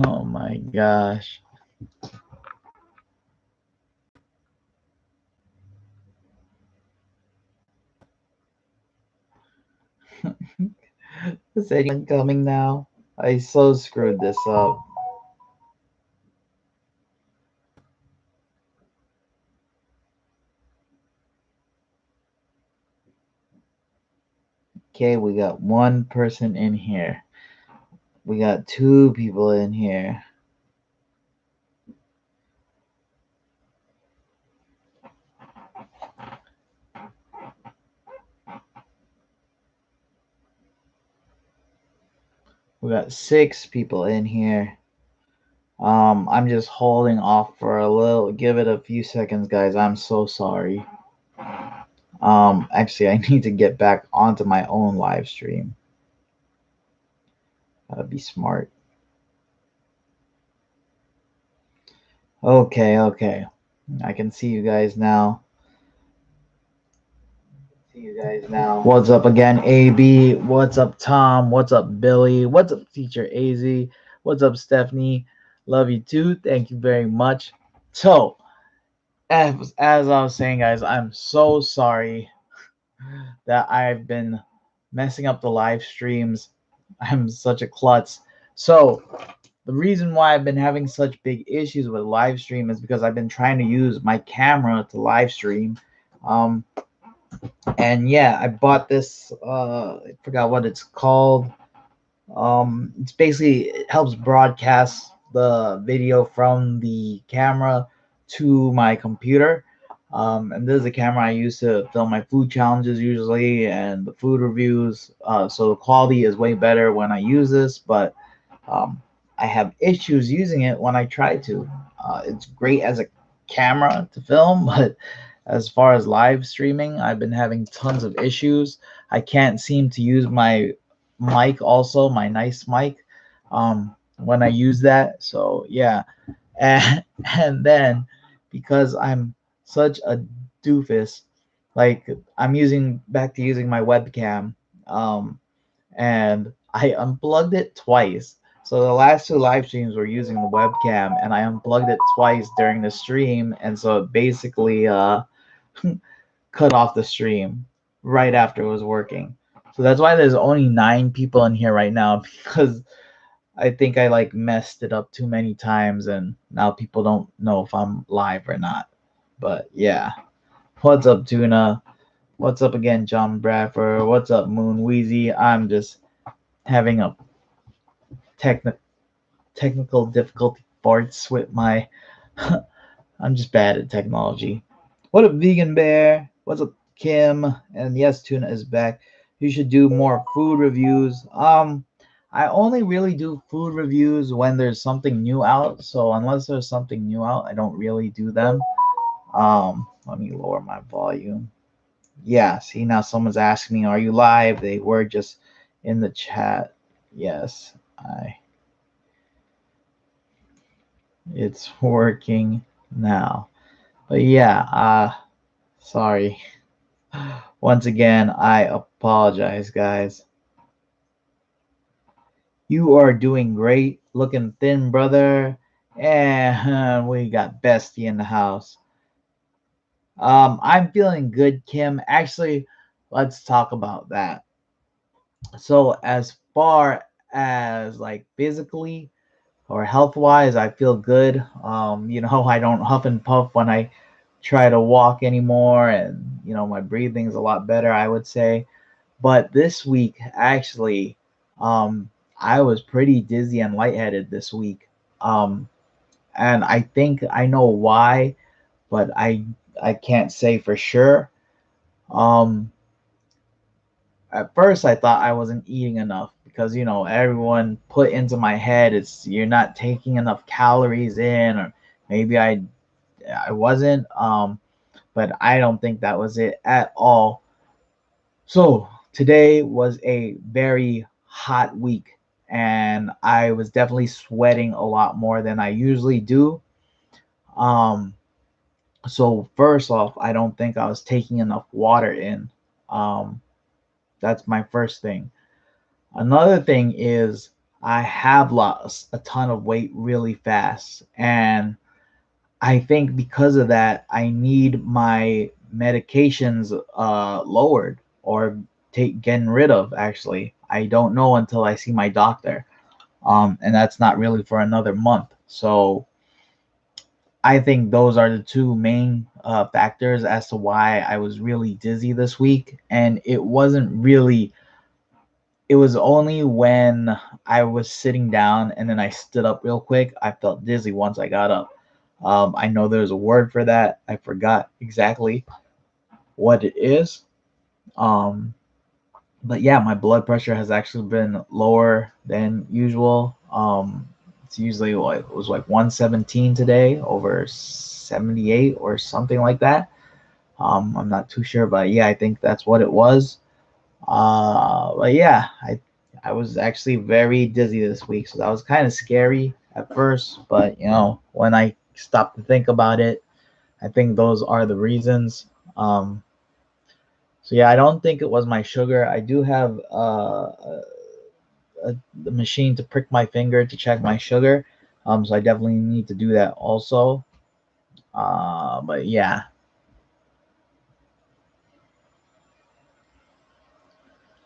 Oh my gosh. Is anyone coming now? I so screwed this up. Okay, we got one person in here. We got two people in here. We got six people in here. I'm just holding off for a little. Give it a few seconds, guys. I'm so sorry. Actually, I need to get back onto my own live stream. That'd be smart. Okay, okay. I can see you guys now. What's up again, AB? What's up, Tom? What's up, Billy? What's up, teacher AZ? What's up, Stephanie? Love you too. Thank you very much. So, as I was saying, guys, I'm so sorry that I've been messing up the live streams. I'm such a klutz. So, the reason why I've been having such big issues with live stream is because I've been trying to use my camera to live stream. Um, and yeah, I bought this. I forgot what it's called. It's basically it helps broadcast the video from the camera to my computer. And this is a camera I use to film my food challenges usually and the food reviews. So the quality is way better when I use this, but um, I have issues using it when I try to. It's great as a camera to film, but as far as live streaming, I've been having tons of issues. I can't seem to use my mic, also my nice mic, when I use that. So yeah, and then because I'm such a doofus, like I'm using back to using my webcam, um, and I unplugged it twice. So the last two live streams were using the webcam, and I unplugged it twice during the stream, and so it basically cut off the stream right after it was working. So that's why there's only 9 people in here right now because I think I like messed it up too many times, and now people don't know if I'm live or not. But yeah, what's up, Tuna? What's up again, John Bradford? What's up, Moon Wheezy? I'm just having a techni- technical difficulty parts with my. I'm just bad at technology. What up, Vegan Bear? What's up, Kim? And yes, Tuna is back. You should do more food reviews. I only really do food reviews when there's something new out. So unless there's something new out, I don't really do them. Let me lower my volume. Yeah, see now someone's asking me, "Are you live?" They were just in the chat. Yes, I. It's working now. But yeah, sorry. Once again, I apologize, guys. You are doing great. Looking thin, brother. And we got Bestie in the house. I'm feeling good, Kim. Actually, let's talk about that. So, as far as like physically or health wise, I feel good. I don't huff and puff when I try to walk anymore, and my breathing's a lot better, I would say. But this week, actually, I was pretty dizzy and lightheaded this week. Um, and I think I know why, but I can't say for sure. Um, at first, I thought I wasn't eating enough because everyone put into my head it's you're not taking enough calories in, or maybe I wasn't. But I don't think that was it at all. So today was a very hot week, and I was definitely sweating a lot more than I usually do. Um, so first off, I don't think I was taking enough water in. Um, that's my first thing. Another thing is I have lost a ton of weight really fast. And I think because of that, I need my medications lowered or take getting rid of. Actually, I don't know until I see my doctor, and that's not really for another month. So I think those are the two main factors as to why I was really dizzy this week, and it wasn't really. It was only when I was sitting down and then I stood up real quick. I felt dizzy once I got up. I know there's a word for that. I forgot exactly what it is. Um, but yeah, my blood pressure has actually been lower than usual. It's usually like it was like 117 today over 78 or something like that. I'm not too sure, but yeah, I think that's what it was. But yeah, I was actually very dizzy this week, so that was kind of scary at first. But when I stopped to think about it, I think those are the reasons. Um, so yeah, I don't think it was my sugar. I do have the machine to prick my finger to check my sugar. So I definitely need to do that also. But yeah,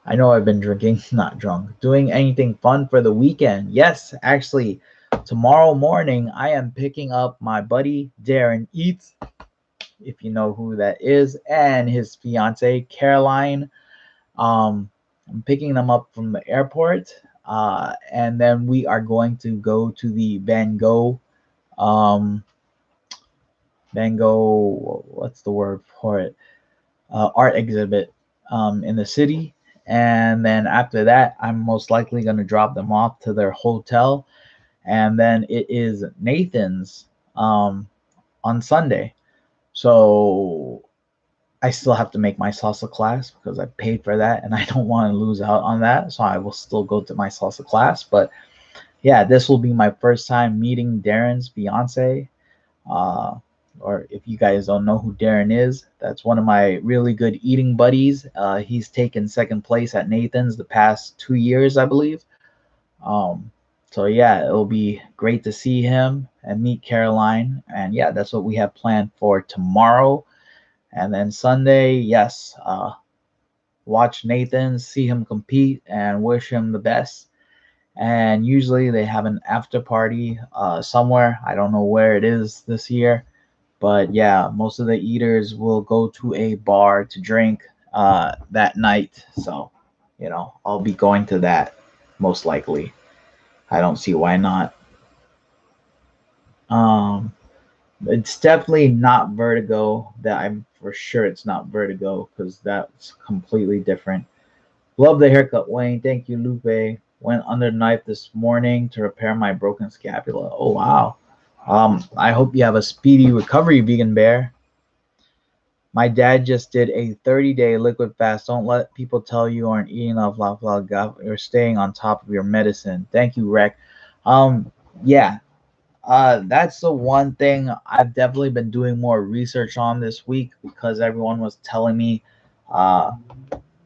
I know I've been drinking, not drunk. Doing anything fun for the weekend? Yes, actually, tomorrow morning I am picking up my buddy Darren Eats, if you know who that is, and his fiance Caroline. I'm picking them up from the airport, and then we are going to go to the um, Van Gogh. What's the word for it? Art exhibit in the city. And then after that, I'm most likely going to drop them off to their hotel. And then it is Nathan's on Sunday. So I still have to make my salsa class because I paid for that and I don't want to lose out on that. So I will still go to my salsa class. But yeah, this will be my first time meeting Darren's fiance. Uh, or if you guys don't know who Darren is, that's one of my really good eating buddies. He's taken second place at Nathan's the past 2 years, I believe. Um, so yeah, it'll be great to see him and meet Caroline. And yeah, that's what we have planned for tomorrow. And then Sunday, yes, watch Nathan, see him compete, and wish him the best. And usually they have an after party somewhere. I don't know where it is this year, but yeah, most of the eaters will go to a bar to drink that night. So, I'll be going to that most likely. I don't see why not. Um, it's definitely not Vertigo. That I'm for sure it's not Vertigo because that's completely different. Love the haircut, Wayne. Thank you, Lupe. Went under the knife this morning to repair my broken scapula. Oh wow. I hope you have a speedy recovery, Vegan Bear. My dad just did a 30-day liquid fast. Don't let people tell you aren't eating enough, blah, blah, blah. You're staying on top of your medicine. Thank you, Rec. Um, yeah, that's the one thing I've definitely been doing more research on this week because everyone was telling me uh,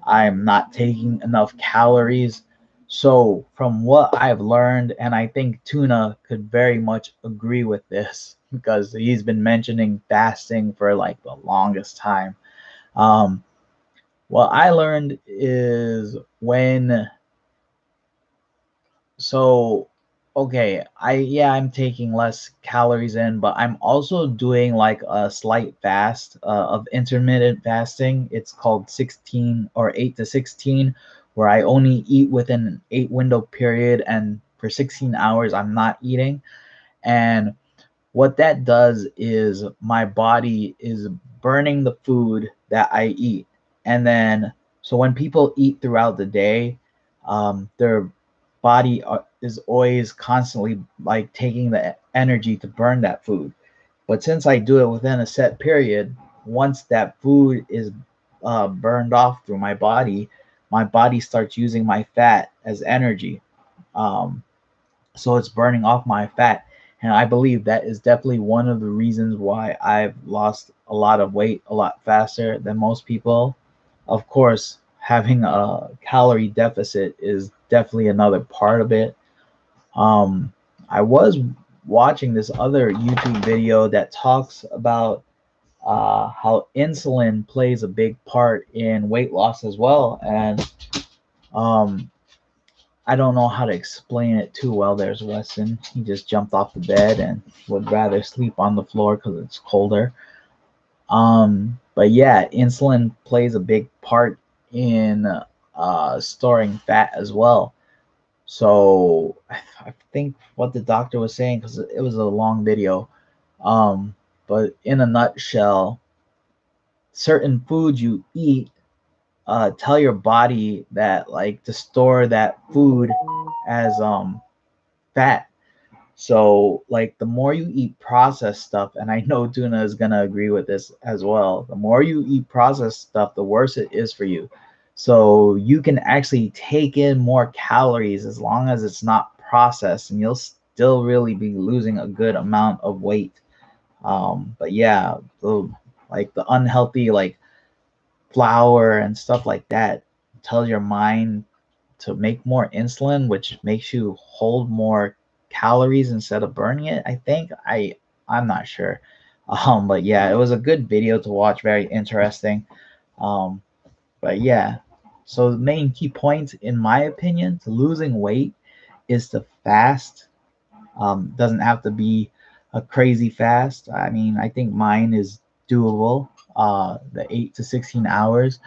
I'm not taking enough calories. So, from what I've learned, and I think Tuna could very much agree with this because he's been mentioning fasting for like the longest time. Um, what I learned is so okay, I'm taking less calories in, but I'm also doing like a slight fast of intermittent fasting. It's called 16 or 8 to 16, where I only eat within an 8 window period, and for 16 hours I'm not eating. And what that does is my body is burning the food that I eat. And then, so when people eat throughout the day, their body is always constantly like taking the energy to burn that food. But since I do it within a set period, once that food is burned off through my body starts using my fat as energy. Um, so it's burning off my fat. And I believe that is definitely one of the reasons why I've lost a lot of weight a lot faster than most people. Of course, having a calorie deficit is definitely another part of it. Um, I was watching this other YouTube video that talks about how insulin plays a big part in weight loss as well, and um, I don't know how to explain it too well. There's Weston. He just jumped off the bed and would rather sleep on the floor because it's colder. But yeah, insulin plays a big part in storing fat as well. So I think what the doctor was saying, because it was a long video, um, but in a nutshell, certain foods you eat tell your body that like to store that food as fat. So like the more you eat processed stuff, and I know Tuna is gonna agree with this as well. The more you eat processed stuff, the worse it is for you. So you can actually take in more calories as long as it's not processed, and you'll still really be losing a good amount of weight. But yeah, like the unhealthy like flour and stuff like that tells your mind to make more insulin, which makes you hold more calories instead of burning it. I think I'm not sure. But yeah, it was a good video to watch, very interesting. Um, but yeah, so the main key points, in my opinion, to losing weight is to fast. Doesn't have to be a crazy fast. I mean, I think mine is doable. The 8 to 16 hours,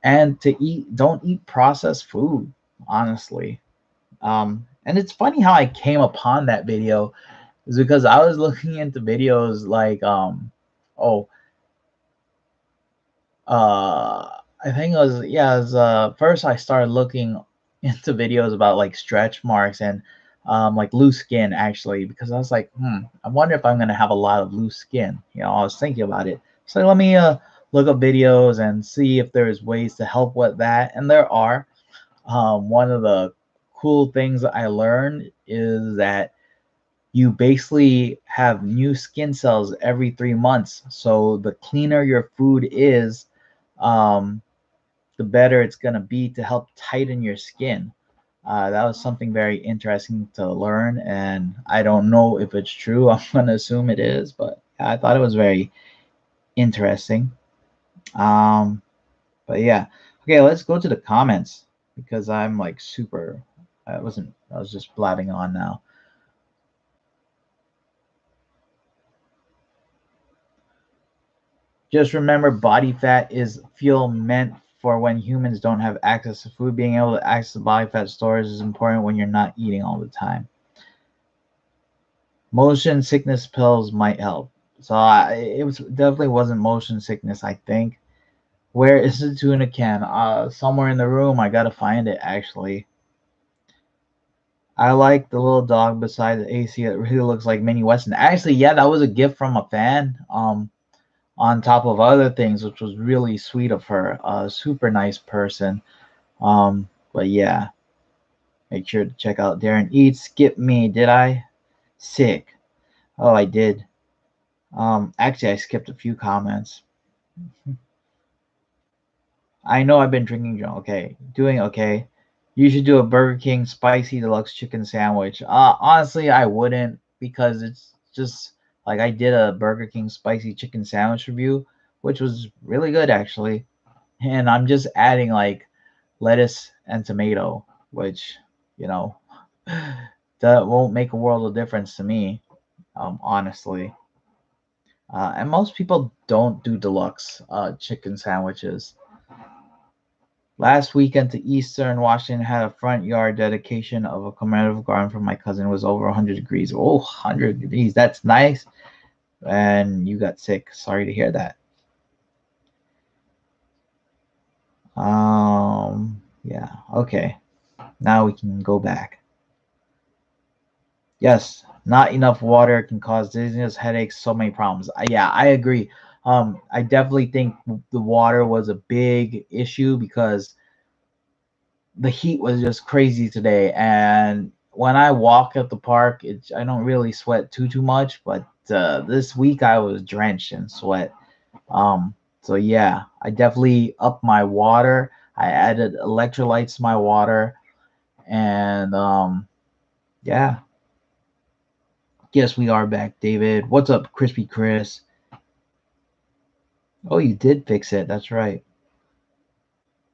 and to eat, don't eat processed food. Honestly, and it's funny how I came upon that video is because I was looking into videos like oh I think it was, yeah, it was, first I started looking into videos about like stretch marks and like loose skin actually, because I was like, I wonder if I'm gonna have a lot of loose skin. I was thinking about it. So let me look up videos and see if there's ways to help with that, and there are. One of the cool things I learned is that you basically have new skin cells every 3 months. So the cleaner your food is, um, the better it's going to be to help tighten your skin. That was something very interesting to learn, and I don't know if it's true. I'm going to assume it is, but I thought it was very interesting. Um, but yeah, okay, let's go to the comments because I'm like super. I was just blabbing on now. Just remember, body fat is fuel meant for when humans don't have access to food. Being able to access body fat storage is important when you're not eating all the time. Motion sickness pills might help. So it was definitely wasn't motion sickness. I think. Where is the tuna can? Somewhere in the room. I gotta find it actually. I like the little dog beside the AC. It really looks like Mini Weston. Actually, yeah, that was a gift from a fan. On top of other things, which was really sweet of her. A super nice person. But yeah, make sure to check out Darren Eats. Skip me, did I? Sick. Oh, I did. Actually, I skipped a few comments. I know I've been drinking. Okay, doing okay. You should do a Burger King spicy deluxe chicken sandwich. Honestly, I wouldn't because it's just like I did a Burger King spicy chicken sandwich review, which was really good actually. And I'm just adding like lettuce and tomato, which you know that won't make a world of difference to me, honestly. And most people don't do deluxe chicken sandwiches. Last weekend to Easter in Washington had a front yard dedication of a commemorative garden for my cousin. It was over 100 degrees. Oh, 100 degrees. That's nice. And you got sick. Sorry to hear that. Yeah, okay. Now we can go back. Yes, not enough water can cause dizziness, headaches, so many problems. Yeah, I agree. I definitely think the water was a big issue because the heat was just crazy today. And when I walk at the park, I don't really sweat too much. But this week I was drenched in sweat. So yeah, I definitely upped my water. I added electrolytes to my water, and Yeah. Yes, we are back, David. What's up, Crispy Chris? Oh, you did fix it. That's right.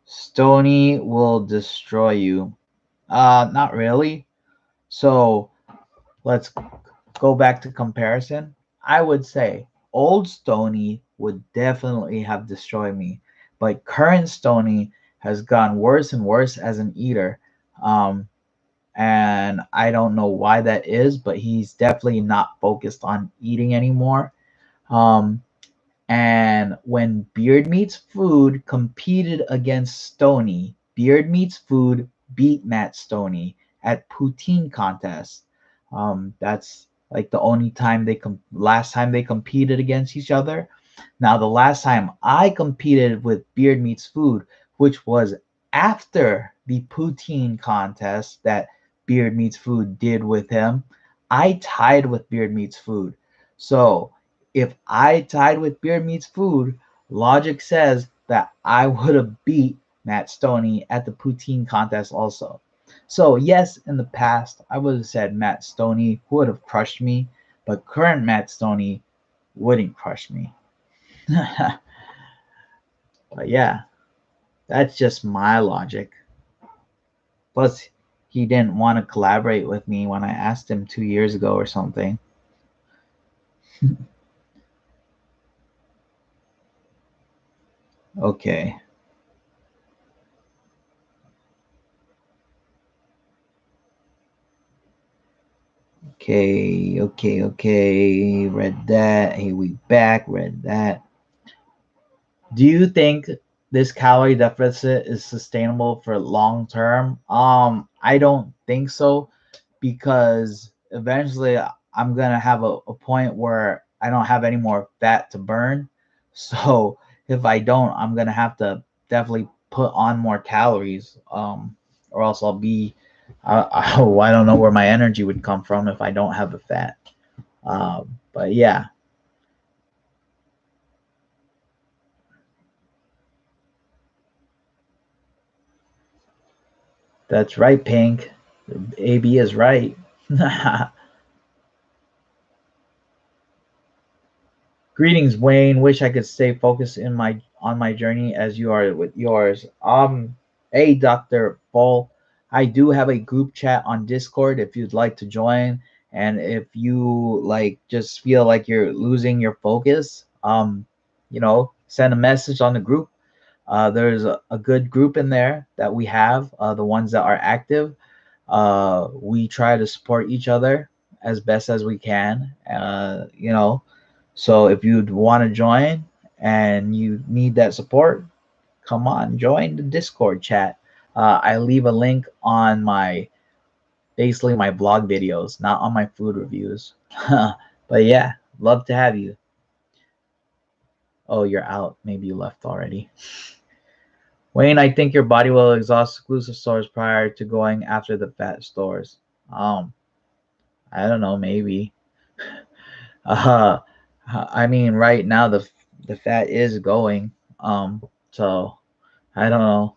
Stony will destroy you. Not really. So let's go back to comparison. I would say old Stony would definitely have destroyed me, but current Stony has gotten worse and worse as an eater. Um, and I don't know why that is, but he's definitely not focused on eating anymore. Um, and when Beard Meets Food competed against Stony, Beard Meets Food beat Matt Stoney at poutine contest. That's like the only time last time they competed against each other. Now, the last time I competed with Beard Meets Food, which was after the poutine contest that Beard Meets Food did with him, I tied with Beard Meets Food. So, if I tied with Beard Meets Food, logic says that I would have beat Matt Stoney at the poutine contest also. So, yes, in the past, I would have said Matt Stoney would have crushed me, but current Matt Stoney wouldn't crush me. But yeah, that's just my logic. Plus, he didn't want to collaborate with me when I asked him 2 years ago or something. Okay. Okay. Read that. Hey, we back. Read that. Do you think this calorie deficit is sustainable for long term? I don't think so because eventually I'm gonna have a point where I don't have any more fat to burn. So if I don't, I'm gonna have to definitely put on more calories, or else I'll be, I don't know where my energy would come from if I don't have the fat. But yeah, that's right, Pink. AB is right. Greetings, Wayne. Wish I could stay focused in my on my journey as you are with yours. Hey, Dr. Paul. I do have a group chat on Discord if you'd like to join. And if you like just feel like you're losing your focus, send a message on the group. There's a good group in there that we have, the ones that are active. We try to support each other as best as we can. So if you'd want to join and you need that support, come on, join the Discord chat. I leave a link on my basically my vlog videos, not on my food reviews. But yeah, love to have you. Oh, you're out. Maybe you left already. Wayne, I think your body will exhaust exclusive stores prior to going after the fat stores. Um, I don't know, maybe. Uh, I mean, right now the fat is going. So I don't know.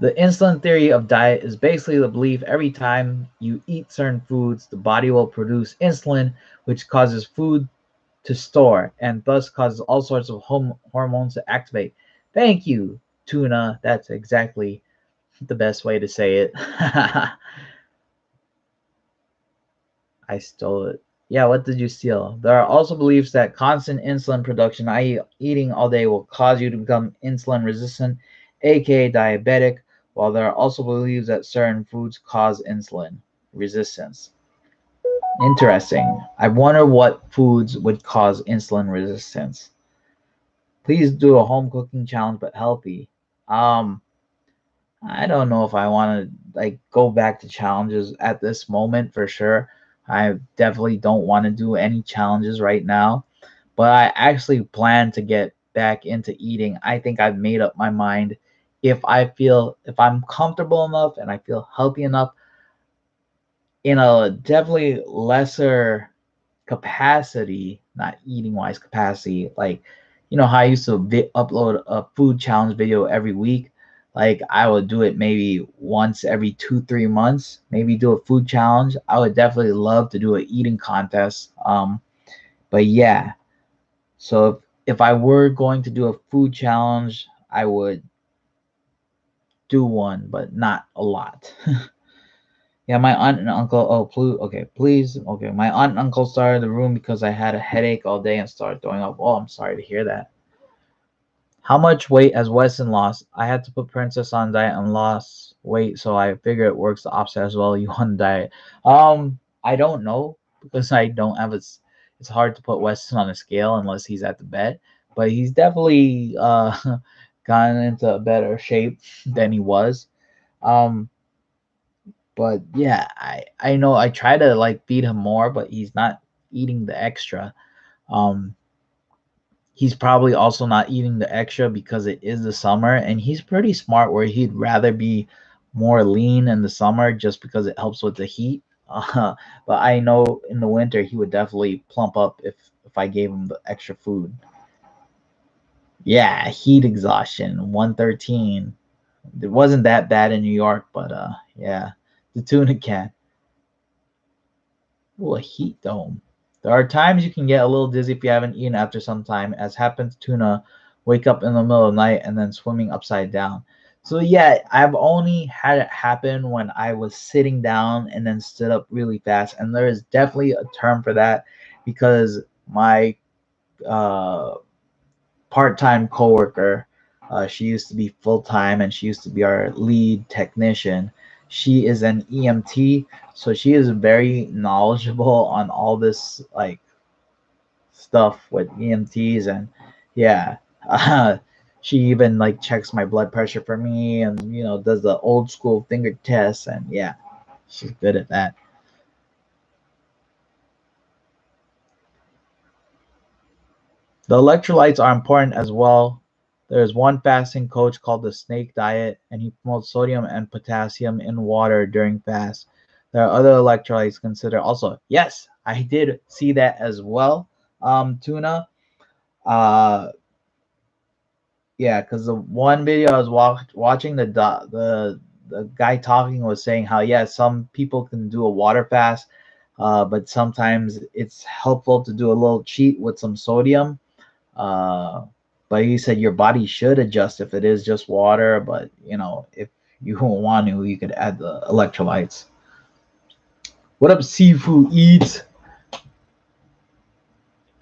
The insulin theory of diet is basically the belief every time you eat certain foods, the body will produce insulin, which causes food to store and thus causes all sorts of hormones to activate. Thank you, Tuna. That's exactly the best way to say it. I stole it. Yeah, what did you steal? There are also beliefs that constant insulin production, i.e., eating all day, will cause you to become insulin resistant, aka diabetic, while there are also beliefs that certain foods cause insulin resistance. Interesting. I wonder what foods would cause insulin resistance. Please do a home cooking challenge, but healthy. Um, I don't know if I want to like go back to challenges at this moment for sure. I definitely don't want to do any challenges right now, but I actually plan to get back into eating. I think I've made up my mind. If I'm comfortable enough and I feel healthy enough in a definitely lesser capacity, not eating wise capacity, like how I used to upload a food challenge video every week. Like I would do it maybe once every 2 3 months. Maybe do a food challenge. I would definitely love to do an eating contest. But yeah, so if I were going to do a food challenge, I would do one, but not a lot. Yeah, my aunt and uncle. Oh, okay, please. Okay, my aunt and uncle started the room because I had a headache all day and started throwing up. Oh, I'm sorry to hear that. How much weight has Weston lost? I had to put Princess on diet and lost weight, so I figure it works the opposite as well. You on diet? I don't know because I don't have a. It's hard to put Weston on a scale unless he's at the vet, but he's definitely gotten into a better shape than he was. Um, but yeah, I know I try to like feed him more, but he's not eating the extra. Um, he's probably also not eating the extra because it is the summer, and he's pretty smart where he'd rather be more lean in the summer just because it helps with the heat. But I know in the winter he would definitely plump up if I gave him the extra food. Yeah, heat exhaustion 113. It wasn't that bad in New York, but yeah, the tuna can. Ooh, a heat dome. There are times you can get a little dizzy if you haven't eaten after some time, as happens to tuna wake up in the middle of the night and then swimming upside down. So yeah, I've only had it happen when I was sitting down and then stood up really fast, and there is definitely a term for that because my uh, part-time coworker. She used to be full-time and she used to be our lead technician. She is an EMT, so she is very knowledgeable on all this like stuff with EMTs and yeah. She even like checks my blood pressure for me and does the old school finger test and yeah, she's good at that. The electrolytes are important as well. There's one fasting coach called the Snake Diet, and he promotes sodium and potassium in water during fast. There are other electrolytes considered also. Yes, I did see that as well. Tuna. Uh, yeah, because the one video I was watching, the guy talking was saying how yeah, some people can do a water fast, but sometimes it's helpful to do a little cheat with some sodium. uh, but he said your body should adjust if it is just water, but if you don't want to, you could add the electrolytes. What up, Seafood Eats?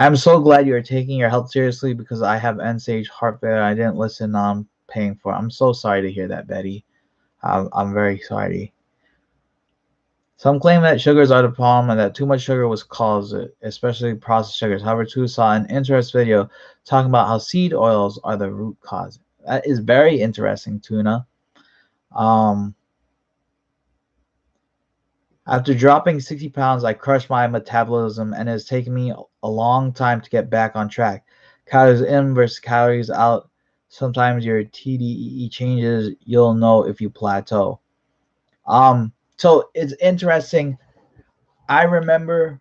I'm so glad you're taking your health seriously because I have end stage heart failure. I didn't listen. I'm paying for it. I'm so sorry to hear that, Betty. I'm very sorry. Some claim that sugars are the problem and that too much sugar was caused it, especially processed sugars. However, too saw an interesting video talking about how seed oils are the root cause. That is very interesting, Tuna. Um, After dropping 60 pounds, I crushed my metabolism and it has taken me a long time to get back on track. Calories in versus calories out. Sometimes your TDEE changes. You'll know if you plateau. So it's interesting. I remember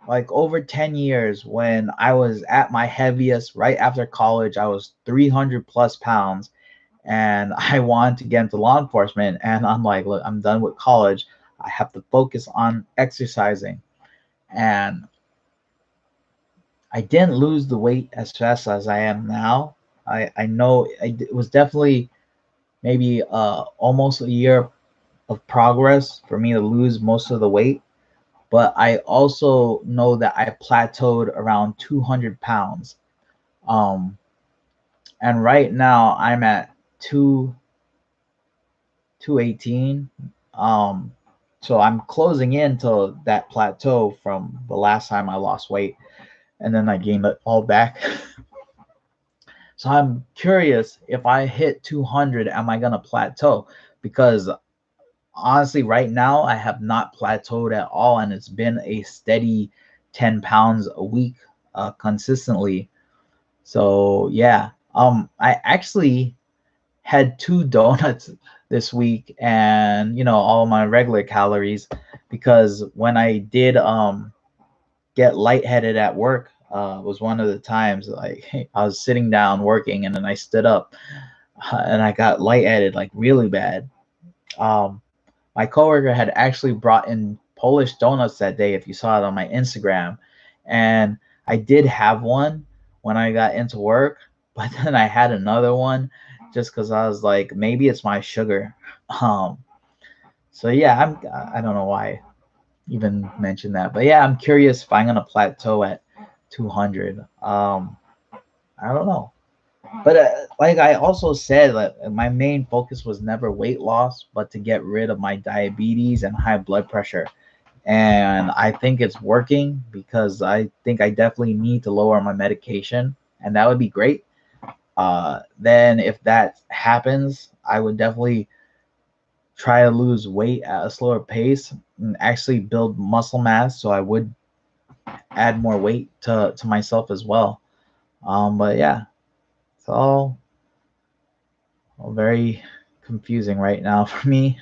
like over 10 years when I was at my heaviest right after college. I was 300 plus pounds and I wanted to get into law enforcement. And I'm like, look, I'm done with college. I have to focus on exercising. And I didn't lose the weight as fast as I am now. I know it was definitely maybe almost a year of progress for me to lose most of the weight. But I also know that I plateaued around 200 pounds. Um, and right now I'm at 218. So I'm closing in to that plateau from the last time I lost weight, and then I gained it all back. So I'm curious if I hit 200, am I gonna plateau? Because honestly, right now I have not plateaued at all, and it's been a steady 10 pounds a week consistently. So yeah, I actually had two donuts this week and all my regular calories because when I did get lightheaded at work was one of the times like I was sitting down working and then I stood up and I got lightheaded like really bad. Um, my coworker had actually brought in Polish donuts that day, if you saw it on my Instagram, and I did have one when I got into work, but then I had another one just because I was like, maybe it's my sugar. Um, so yeah, I don't know why I even mentioned that, but yeah, I'm curious if I'm gonna plateau at 200. I don't know. But like I also said, like my main focus was never weight loss, but to get rid of my diabetes and high blood pressure. And I think it's working because I think I definitely need to lower my medication, and that would be great. Then if that happens, I would definitely try to lose weight at a slower pace and actually build muscle mass. So I would add more weight to myself as well. But yeah, it's all very confusing right now for me.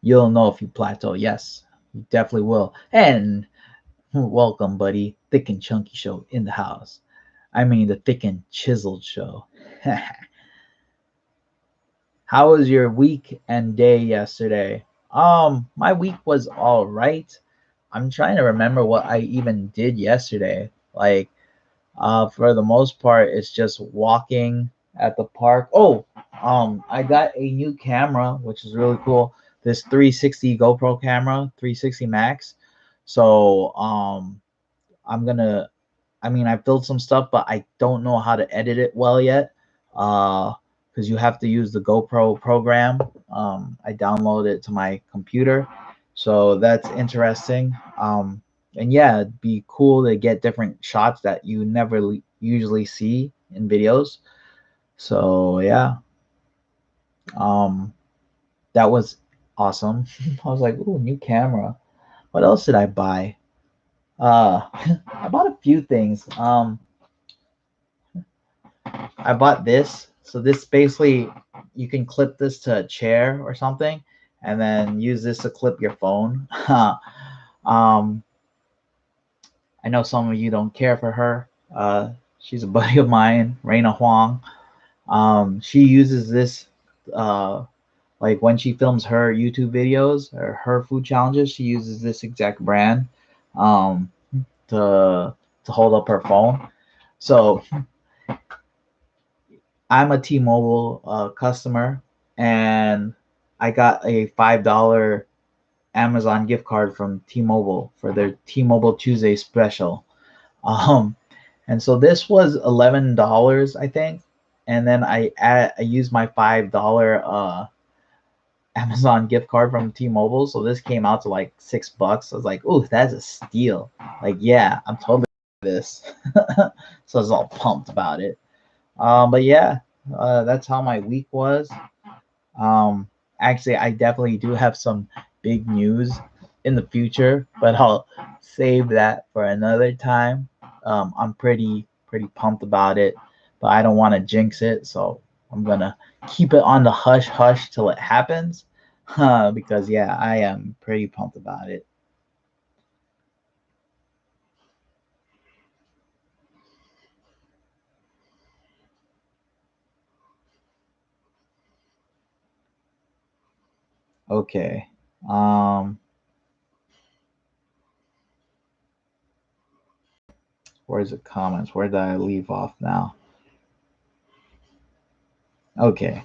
You'll know if you plateau. Yes, you definitely will. And welcome, buddy. Thick and Chunky Show in the house. I mean, the Thick and Chiseled Show. How was your week and day yesterday? My week was all right. I'm trying to remember what I even did yesterday. Like, for the most part, it's just walking at the park. Oh, I got a new camera, which is really cool. This 360 GoPro camera, 360 Max. So, I'm gonna. I mean, I built some stuff, but I don't know how to edit it well yet. Because you have to use the GoPro program. I downloaded it to my computer, so that's interesting. And yeah, it'd be cool to get different shots that you never usually see in videos. So yeah, um, that was awesome. I was like, ooh, new camera. What else did I buy? I bought a few things. I bought this. So this basically you can clip this to a chair or something, and then use this to clip your phone. um, I know some of you don't care for her. She's a buddy of mine, Raina Huang. She uses this like when she films her YouTube videos or her food challenges. She uses this exact brand um, to hold up her phone. So I'm a T-Mobile customer, and I got a $5 Amazon gift card from T-Mobile for their T-Mobile Tuesday special. Um, and so this was $11, I think, and then I used my $5 Amazon gift card from T-Mobile, so this came out to like $6. I was like, "Ooh, that's a steal!" Like, yeah, I'm totally this. So I was all pumped about it. But yeah, that's how my week was. Um, Actually, I definitely do have some big news in the future, but I'll save that for another time. I'm pretty pumped about it, but I don't want to jinx it, so I'm gonna keep it on the hush hush till it happens. Because yeah, I am pretty pumped about it. Okay. Um, where's the comments? Where did I leave off now? Okay.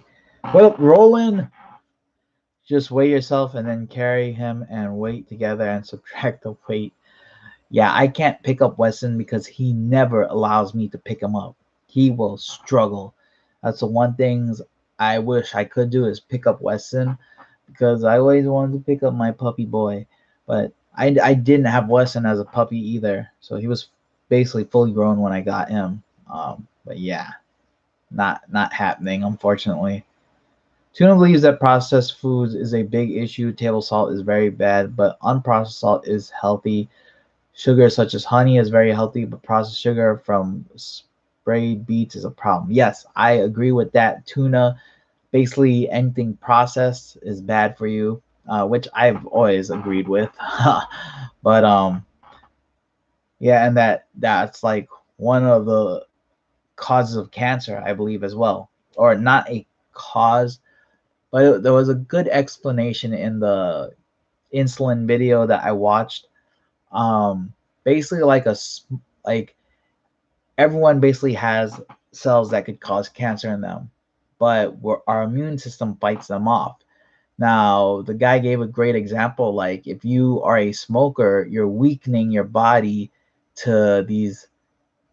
Well, Roland, just weigh yourself and then carry him and weight together and subtract the weight. Yeah, I can't pick up Weston because he never allows me to pick him up. He will struggle. That's the one thing I wish I could do is pick up Weston because I always wanted to pick up my puppy boy, but I didn't have Weston as a puppy either, so he was basically fully grown when I got him. But yeah, not happening unfortunately. Tuna believes that processed foods is a big issue. Table salt is very bad, but unprocessed salt is healthy. Sugar such as honey is very healthy, but processed sugar from sprayed beets is a problem. Yes, I agree with that. Tuna, basically anything processed is bad for you, which I've always agreed with. But Yeah, and that's like one of the causes of cancer, I believe, as well. Or not a cause, but there was a good explanation in the insulin video that I watched. Um, Basically, like everyone basically has cells that could cause cancer in them, but our immune system fights them off. Now, the guy gave a great example. Like, if you are a smoker, you're weakening your body to these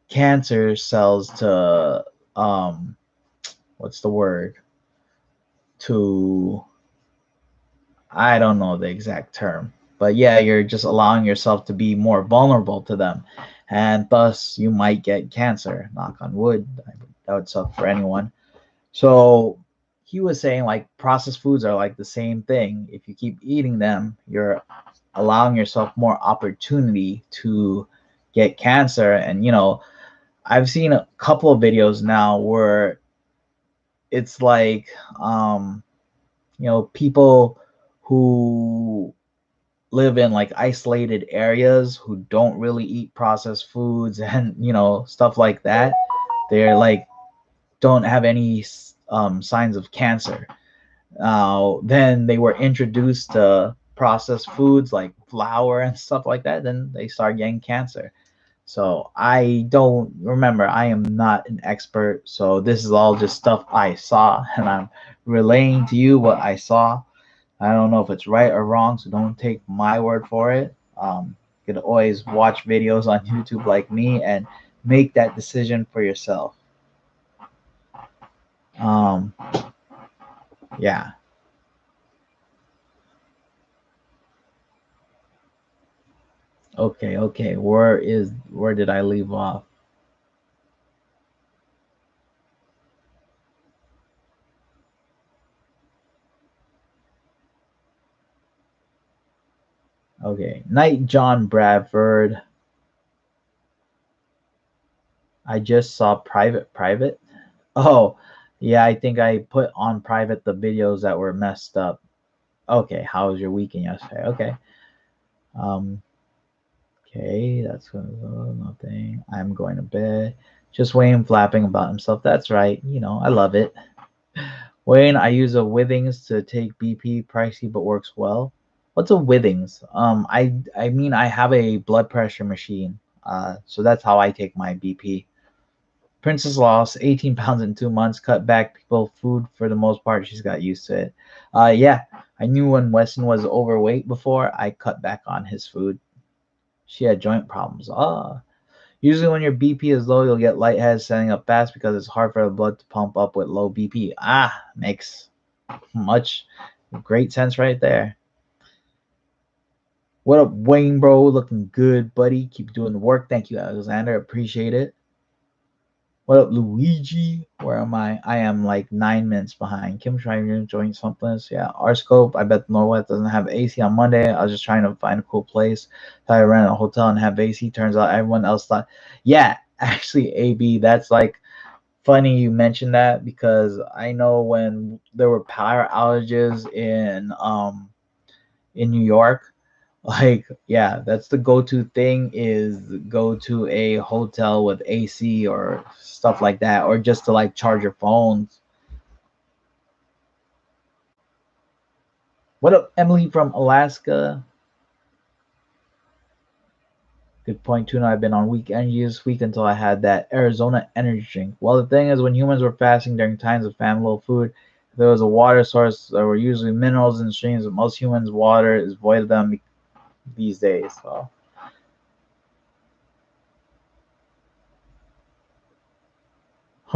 cancer cells to, um, what's the word? To, I don't know the exact term, but yeah, you're just allowing yourself to be more vulnerable to them. And thus, you might get cancer. Knock on wood. That would suck for anyone. So he was saying like processed foods are like the same thing. If you keep eating them, you're allowing yourself more opportunity to get cancer. And I've seen a couple of videos now where it's like people who live in like isolated areas who don't really eat processed foods and stuff like that. They're like don't have any signs of cancer. Then they were introduced to processed foods like flour and stuff like that. Then they start getting cancer. So I don't remember. I am not an expert. So this is all just stuff I saw, and I'm relaying to you what I saw. I don't know if it's right or wrong, so don't take my word for it. You could always watch videos on YouTube like me and make that decision for yourself. Um, yeah. Okay, okay. Where did I leave off? Okay. Night John Bradford. I just saw private. Oh, yeah, I think I put on private the videos that were messed up. Okay, how was your weekend yesterday? Okay. Um, okay, that's nothing. I'm going to bed. Just Wayne flapping about himself. That's right. I love it. Wayne, I use a Withings to take BP, pricey but works well. What's a Withings? I mean I have a blood pressure machine. So that's how I take my BP. Princess lost 18 pounds in 2 months, cut back people food for the most part. She's got used to it. Yeah, I knew when Weston was overweight before, I cut back on his food. She had joint problems. Usually when your BP is low, you'll get lightheaded, setting up fast because it's hard for the blood to pump up with low BP. Makes much great sense right there. What up, Wayne, bro? Looking good, buddy. Keep doing the work. Thank you, Alexander. Appreciate it. What up, Luigi? Where am I? I am like 9 minutes behind. Kim trying to enjoying something. Yeah, our scope. I bet Norwest doesn't have AC on Monday. I was just trying to find a cool place. Thought I ran a hotel and have AC. Turns out everyone else thought. Yeah, actually, AB. That's like funny you mentioned that because I know when there were power outages in New York, like yeah, that's the go-to thing is go to a hotel with AC or stuff like that, or just to like charge your phones. What up, Emily from Alaska? Good point, Tuna. I've been on weak energy this week until I had that Arizona energy drink. Well, the thing is, when humans were fasting during times of famine, low food, if there was a water source, there were usually minerals in streams, but most humans' water is void of them these days. So,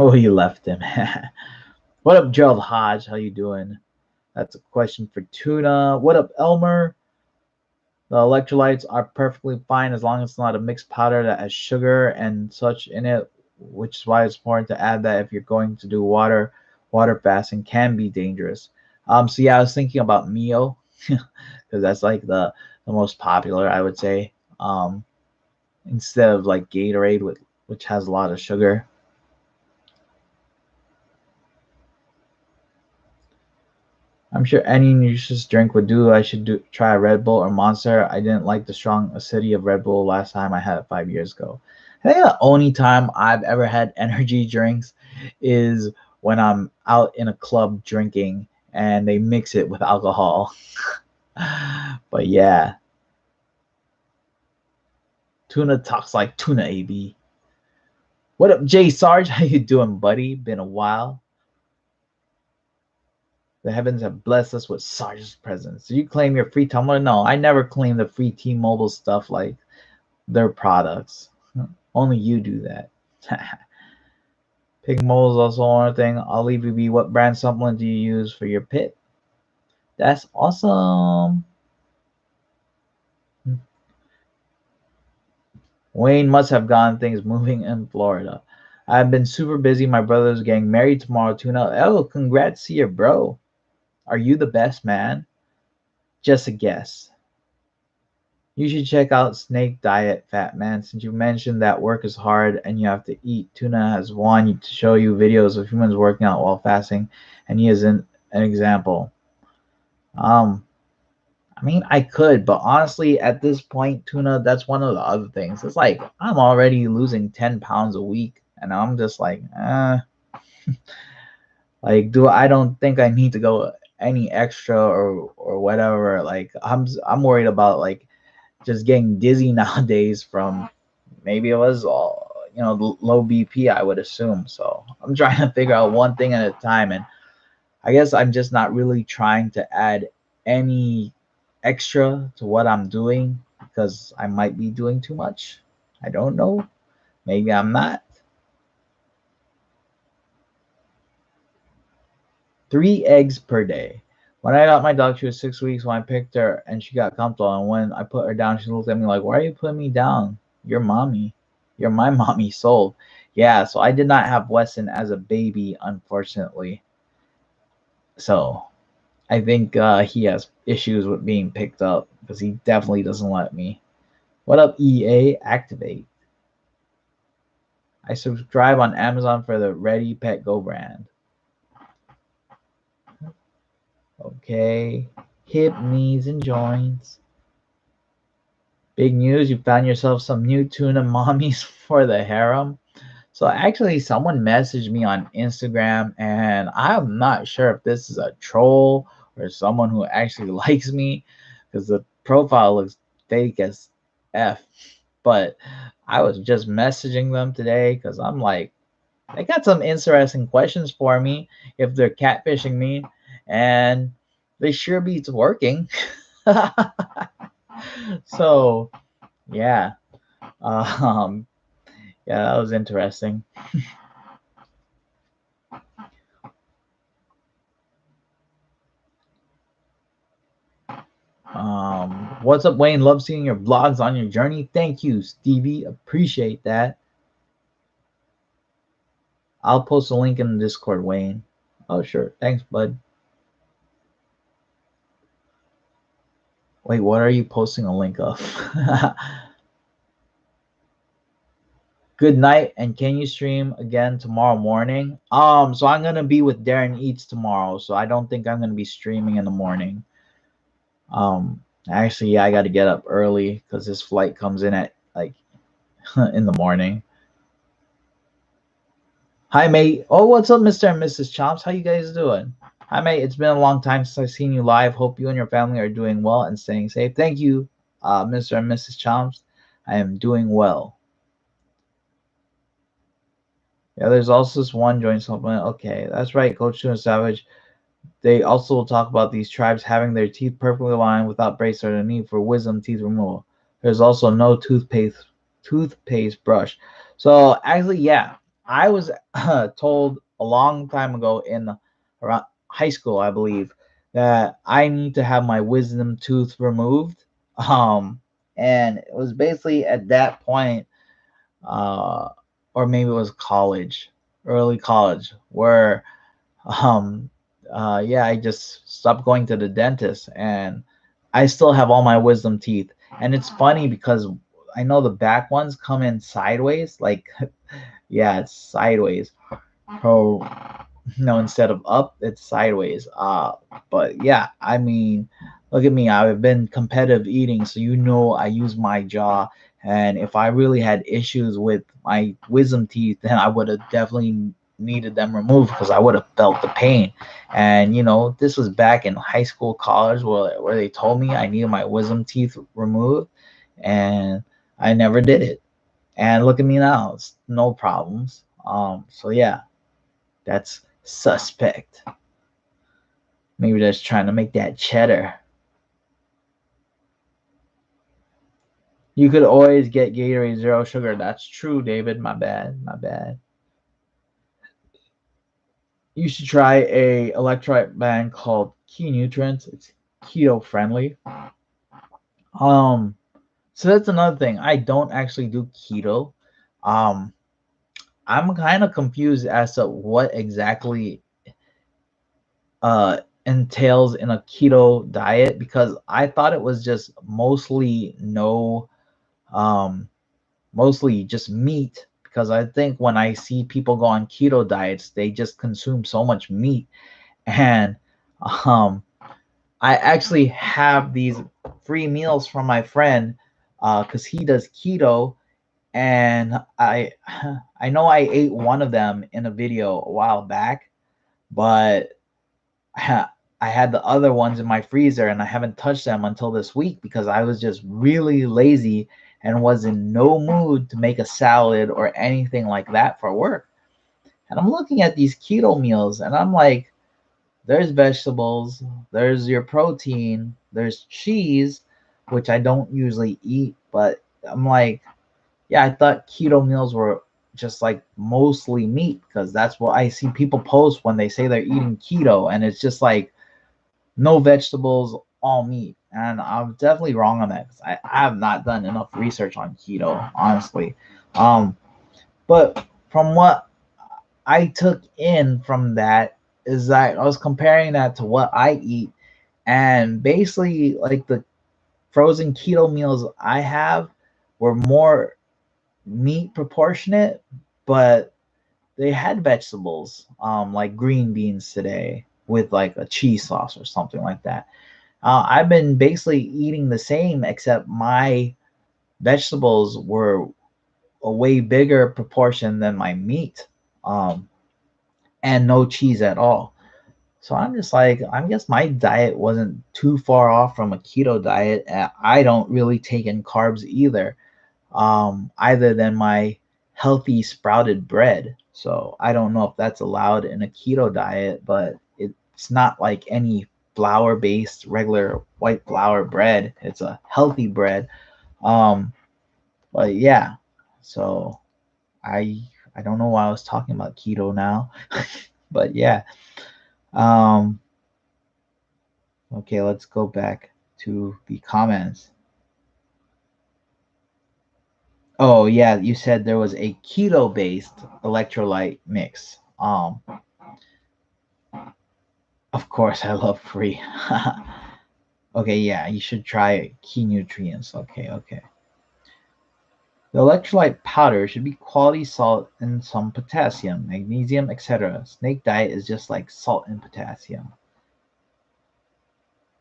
oh, you left him. What up, Gerald Hodge? How you doing? That's a question for Tuna. What up, Elmer? The electrolytes are perfectly fine as long as it's not a mixed powder that has sugar and such in it, which is why it's important to add that if you're going to do water fasting can be dangerous. So yeah, I was thinking about Mio because that's like the most popular, I would say. Instead of like Gatorade, which has a lot of sugar. I'm sure any nutritious drink would do. I should try a Red Bull or Monster. I didn't like the strong acidity of Red Bull last time I had it 5 years ago. I think the only time I've ever had energy drinks is when I'm out in a club drinking and they mix it with alcohol. But yeah, tuna talks like tuna, AB. What up, Jay Sarge? How you doing, buddy? Been a while. The heavens have blessed us with Sarge's presence. Do you claim your free Tumblr? No, I never claim the free T-Mobile stuff like their products. Only you do that. Pig mole is also one thing. I'll leave you be. What brand supplement do you use for your pit? That's awesome. Wayne must have gotten things moving in Florida. I've been super busy. My brother's getting married tomorrow. Tuna. Oh, congrats to your bro. Are you the best man? Just a guess. You should check out Snake Diet, Fat Man. Since you mentioned that work is hard and you have to eat, Tuna has wanted to show you videos of humans working out while fasting, and he is an example. I mean, I could, but honestly, at this point, Tuna, that's one of the other things. It's like I'm already losing 10 pounds a week, and I'm just like, like, I don't think I need to go any extra or whatever. Like, I'm worried about like just getting dizzy nowadays from maybe it was all low BP, I would assume. So I'm trying to figure out one thing at a time, and I guess I'm just not really trying to add any extra to what I'm doing because I might be doing too much. I don't know. Maybe I'm not. 3 eggs per day. When I got my dog, she was 6 weeks when I picked her and she got comfortable. And when I put her down, she looked at me like, "Why are you putting me down? You're mommy. You're my mommy soul." Yeah, so I did not have Weston as a baby, unfortunately. So I think he has issues with being picked up because he definitely doesn't let me. What up, EA? Activate. I subscribe on Amazon for the Ready Pet Go brand. Okay. Hip, knees, and joints. Big news, you found yourself some new tuna mommies for the harem. So actually someone messaged me on Instagram and I'm not sure if this is a troll or someone who actually likes me because the profile looks fake as F. But I was just messaging them today because I'm like, they got some interesting questions for me if they're catfishing me, and they sure beats working. So yeah, um, yeah, that was interesting. What's up, Wayne? Love seeing your vlogs on your journey. Thank you, Stevie. Appreciate that. I'll post a link in the Discord, Wayne. Oh, sure. Thanks, bud. Wait, what are you posting a link of? Good night, and can you stream again tomorrow morning? So I'm gonna be with Darren Eats tomorrow, so I don't think I'm gonna be streaming in the morning. Actually, yeah, I got to get up early because this flight comes in at like in the morning. Hi, mate. Oh, what's up, Mr. and Mrs. Chomps? How you guys doing? Hi, mate. It's been a long time since I've seen you live. Hope you and your family are doing well and staying safe. Thank you, Mr. and Mrs. Chomps. I am doing well. Yeah, there's also this one joint supplement. Okay, that's right, Coach Tuna Savage. They also talk about these tribes having their teeth perfectly aligned without braces or the need for wisdom teeth removal. There's also no toothpaste brush. So actually, yeah, I was told a long time ago in around high school, I believe, that I need to have my wisdom tooth removed. And it was basically at that point, uh, or maybe it was college, early college, where um yeah, I just stopped going to the dentist and I still have all my wisdom teeth. And it's funny because I know the back ones come in sideways, like yeah, it's sideways. So No, instead of up, it's sideways. But yeah, I mean, look at me. I've been competitive eating, so I use my jaw. And if I really had issues with my wisdom teeth, then I would have definitely needed them removed because I would have felt the pain. And this was back in high school, college, where they told me I needed my wisdom teeth removed, and I never did it. And look at me now, it's no problems. So yeah, that's suspect. Maybe they're just trying to make that cheddar. You could always get Gatorade zero sugar. That's true, David. My bad. My bad. You should try a electrolyte band called Key Nutrients. It's keto friendly. Um, so that's another thing. I don't actually do keto. Um, I'm kind of confused as to what exactly entails in a keto diet because I thought it was just um mostly just meat because I think when I see people go on keto diets, they just consume so much meat. And um, I actually have these free meals from my friend because he does keto, and I know I ate one of them in a video a while back, but I had the other ones in my freezer and I haven't touched them until this week because I was just really lazy and was in no mood to make a salad or anything like that for work. And I'm looking at these keto meals and I'm like, there's vegetables, there's your protein, there's cheese, which I don't usually eat, but I'm like, yeah, I thought keto meals were just like mostly meat because that's what I see people post when they say they're eating keto, and it's just like no vegetables, all meat. And I'm definitely wrong on that because I have not done enough research on keto, honestly. Um, but from what I took in from that is that I was comparing that to what I eat, and basically, like the frozen keto meals I have were more meat proportionate, but they had vegetables, like green beans today with like a cheese sauce or something like that. I've been basically eating the same, except my vegetables were a way bigger proportion than my meat, um, and no cheese at all. So I'm just like, I guess my diet wasn't too far off from a keto diet. I don't really take in carbs either, either than my healthy sprouted bread. So I don't know if that's allowed in a keto diet, but it's not like any flour based regular white flour bread. It's a healthy bread. Um, but yeah, so I I don't know why I was talking about keto now, but yeah. Um, okay, let's go back to the comments. Oh yeah, you said there was a keto based electrolyte mix. Of course I love free. Okay, yeah, you should try key nutrients. Okay, okay. The electrolyte powder should be quality salt and some potassium, magnesium, etc. Snake diet is just like salt and potassium.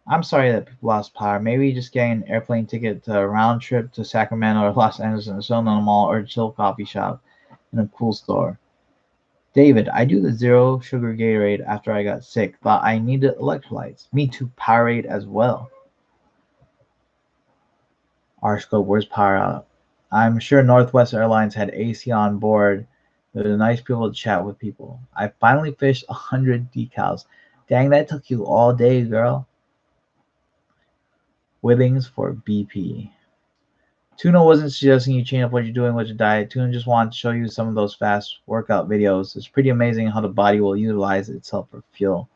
I'm sorry that people lost power. Maybe just getting an airplane ticket to a round trip to Sacramento or Los Angeles and chilling in a mall or a chill coffee shop in a cool store. David, I do the zero sugar Gatorade after I got sick, but I needed electrolytes. Me too, Powerade as well. R scope, where's power out? I'm sure Northwest Airlines had AC on board. It was nice people to chat with people. I finally fished 100 decals. Dang, that took you all day, girl. Withings for BP. Tuna wasn't suggesting you change up what you're doing with your diet. Tuna just wanted to show you some of those fast workout videos. It's pretty amazing how the body will utilize itself for fuel.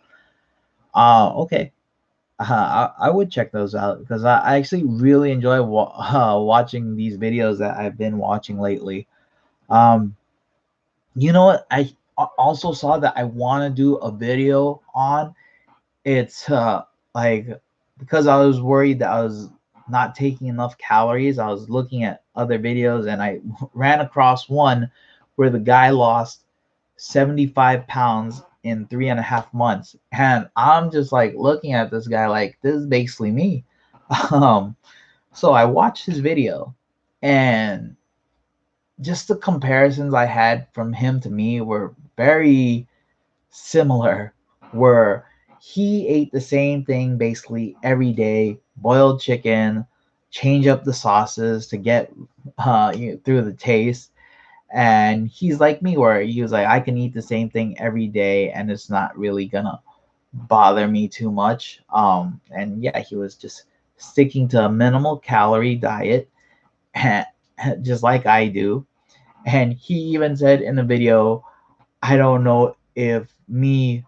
Okay. I would check those out because I actually really enjoy watching these videos that I've been watching lately. Um, you know what? I also saw that I want to do a video on. It's like because I was worried that I was not taking enough calories. I was looking at other videos and I ran across one where the guy lost 75 pounds in 3.5 months. And I'm just like looking at this guy like this is basically me. Um, so I watched his video, and just the comparisons I had from him to me were very similar. Where he ate the same thing basically every day, boiled chicken, change up the sauces to get through the taste. And he's like me, where he was like, I can eat the same thing every day, and it's not really gonna bother me too much. And yeah, he was just sticking to a minimal calorie diet, just like I do. And he even said in the video, I don't know if me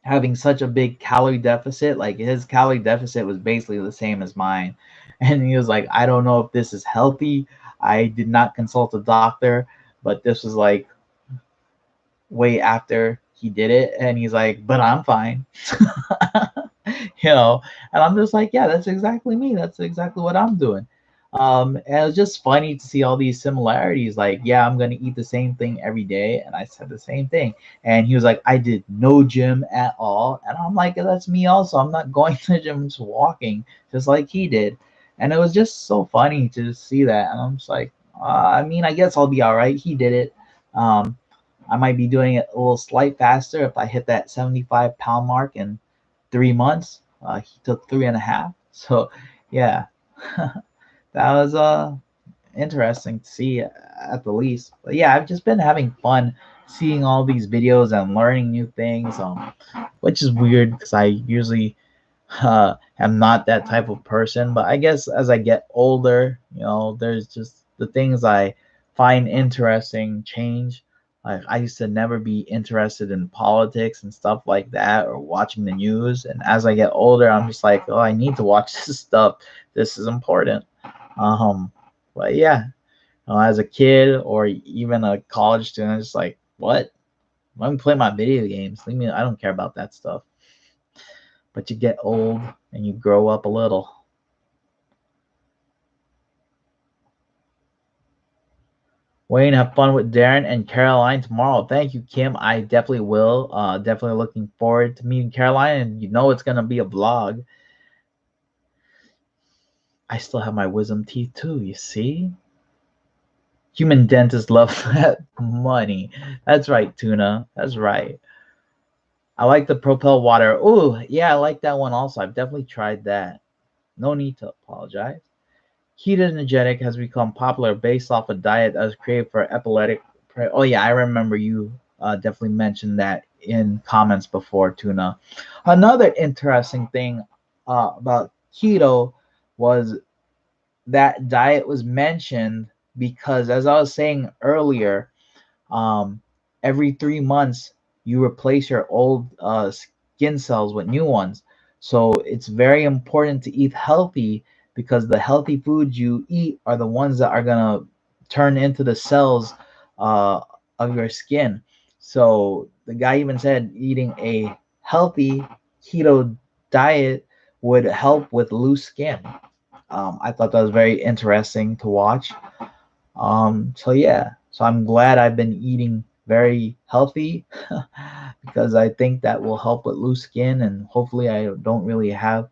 having such a big calorie deficit, like his calorie deficit was basically the same as mine. And he was like, I don't know if this is healthy. I did not consult a doctor, but this was like way after he did it. And he's like, but I'm fine. And I'm just like, yeah, that's exactly me. That's exactly what I'm doing. And it was just funny to see all these similarities. Like, yeah, I'm gonna eat the same thing every day, and I said the same thing. And he was like, I did no gym at all, and I'm like, that's me also. I'm not going to the gym, I'm just walking, just like he did. And it was just so funny to see that. And I'm just like, I mean, I guess I'll be all right. He did it. Um, I might be doing it a little slight faster if I hit that 75-pound mark in 3 months. He took 3.5. So, yeah, that was interesting to see at the least. But yeah, I've just been having fun seeing all these videos and learning new things. Which is weird because I usually am not that type of person. But I guess as I get older, there's just the things I find interesting change. Like I used to never be interested in politics and stuff like that or watching the news. And as I get older, I'm just like, oh, I need to watch this stuff. This is important. Um, but yeah, as a kid or even a college student, I'm just like, what? Let me play my video games. Leave me. I don't care about that stuff. But you get old and you grow up a little. Wayne, have fun with Darren and Caroline tomorrow. Thank you, Kim. I definitely will. Definitely looking forward to meeting Caroline, and it's gonna be a vlog. I still have my wisdom teeth too. You see, human dentists love that money. That's right, Tuna. That's right. I like the Propel water. Oh, yeah, I like that one also. I've definitely tried that. No need to apologize. Ketogenic has become popular based off a diet that was created for epileptic. Oh yeah, I remember you definitely mentioned that in comments before, Tuna. Another interesting thing about keto was that diet was mentioned because, as I was saying earlier, um, every 3 months you replace your old skin cells with new ones. So it's very important to eat healthy because the healthy foods you eat are the ones that are gonna turn into the cells uh, of your skin. So the guy even said eating a healthy keto diet would help with loose skin. I thought that was very interesting to watch. So yeah, so I'm glad I've been eating very healthy because I think that will help with loose skin, and hopefully I don't really have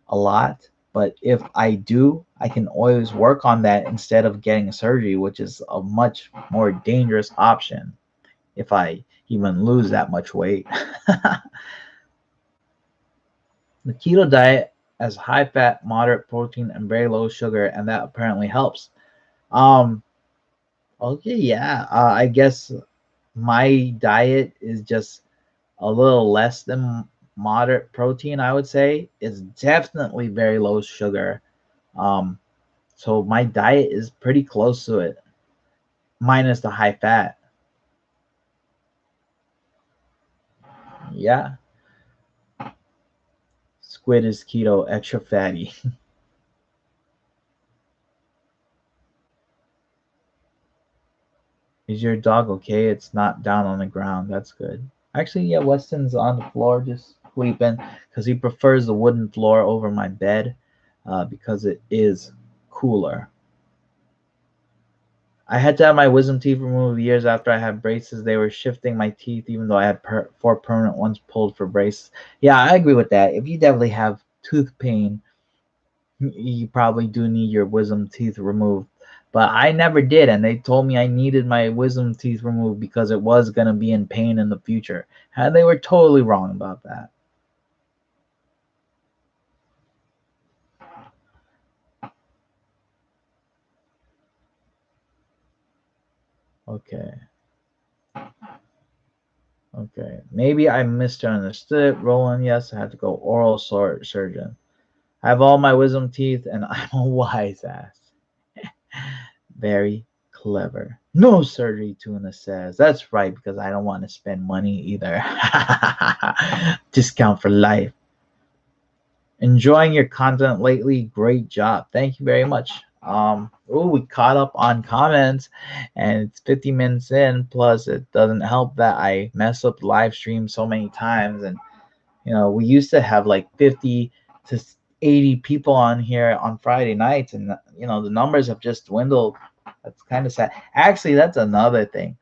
a lot. But if I do, I can always work on that instead of getting surgery, which is a much more dangerous option if I even lose that much weight. The keto diet has high fat, moderate protein, and very low sugar, and that apparently helps. Um, okay, yeah, I guess my diet is just a little less than moderate protein, I would say. It's definitely very low sugar. Um, so my diet is pretty close to it, minus the high fat. Yeah, squid is keto, extra fatty. Is your dog okay? It's not down on the ground. That's good. Actually, yeah, Weston's on the floor just sleeping because he prefers the wooden floor over my bed because it is cooler. I had to have my wisdom teeth removed years after I had braces. They were shifting my teeth, even though I had four permanent ones pulled for braces. Yeah, I agree with that. If you definitely have tooth pain, you probably do need your wisdom teeth removed. But I never did, and they told me I needed my wisdom teeth removed because it was gonna be in pain in the future. And they were totally wrong about that. Okay. Okay. Maybe I misunderstood. Roland, yes, I had to go oral surgeon. I have all my wisdom teeth and I'm a wise ass. Very clever. No surgery, Tuna says. That's right, because I don't want to spend money either. Discount for life. Enjoying your content lately. Great job. Thank you very much. We caught up on comments and it's 50 minutes in. Plus, it doesn't help that I mess up live stream so many times. And we used to have like 50 to 80 people on here on Friday nights, and the numbers have just dwindled. That's kind of sad. Actually, that's another thing.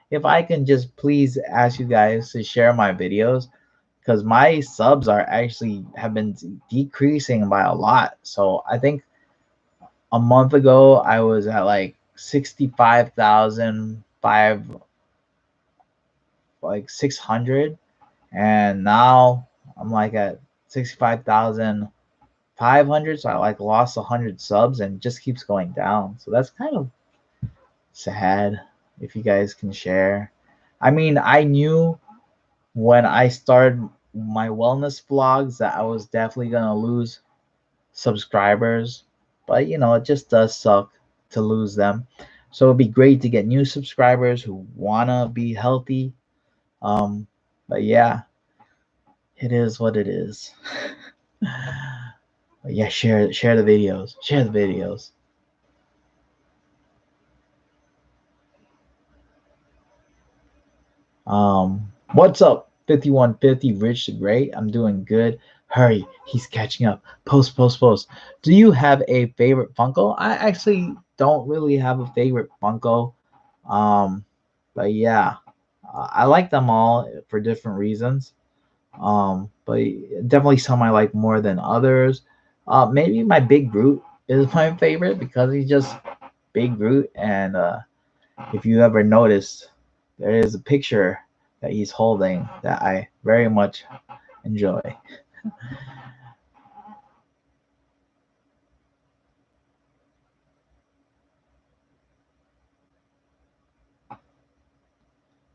If I can just please ask you guys to share my videos, because my subs are actually have been decreasing by a lot. So I think a month ago I was at like 65,005, like 600, and now I'm like at 65,500. So I like lost 100 subs and it just keeps going down. So that's kind of sad. If you guys can share, I mean, I knew when I started my wellness vlogs that I was definitely gonna lose subscribers, but it just does suck to lose them. So it'd be great to get new subscribers who wanna be healthy. But yeah, it is what it is. But yeah, share the videos. Share the videos. What's up? 5150 Rich the Great. I'm doing good. Hurry, he's catching up. Post. Do you have a favorite Funko? I actually don't really have a favorite Funko. Um, but yeah, I like them all for different reasons. But definitely some I like more than others. Maybe my Big Groot is my favorite because he's just Big Groot, and if you ever noticed, there is a picture that he's holding that I very much enjoy.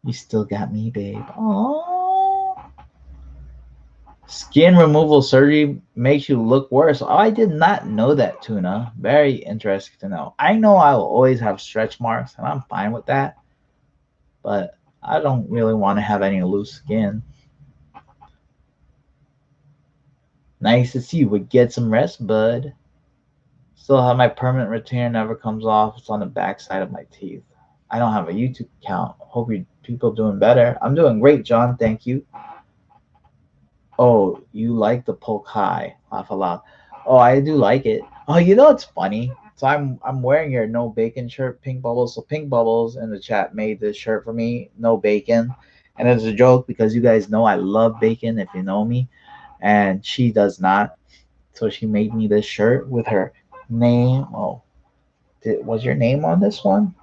You still got me, babe. Oh. Skin removal surgery makes you look worse. Oh, I did not know that, Tuna. Very interesting to know. I know I will always have stretch marks, and I'm fine with that, but I don't really want to have any loose skin. Nice to see you, but get some rest, bud. Still have my permanent retainer, never comes off. It's on the back side of my teeth. I don't have a YouTube account. Hope you people doing better. I'm doing great, John. Thank you. Oh, you like the poke high. Laugh a lot. Oh, I do like it. Oh, it's funny. So I'm wearing your no bacon shirt, Pink Bubbles. So Pink Bubbles in the chat made this shirt for me, no bacon. And it's a joke because you guys know I love bacon if you know me. And she does not. So she made me this shirt with her name. Oh, was your name on this one?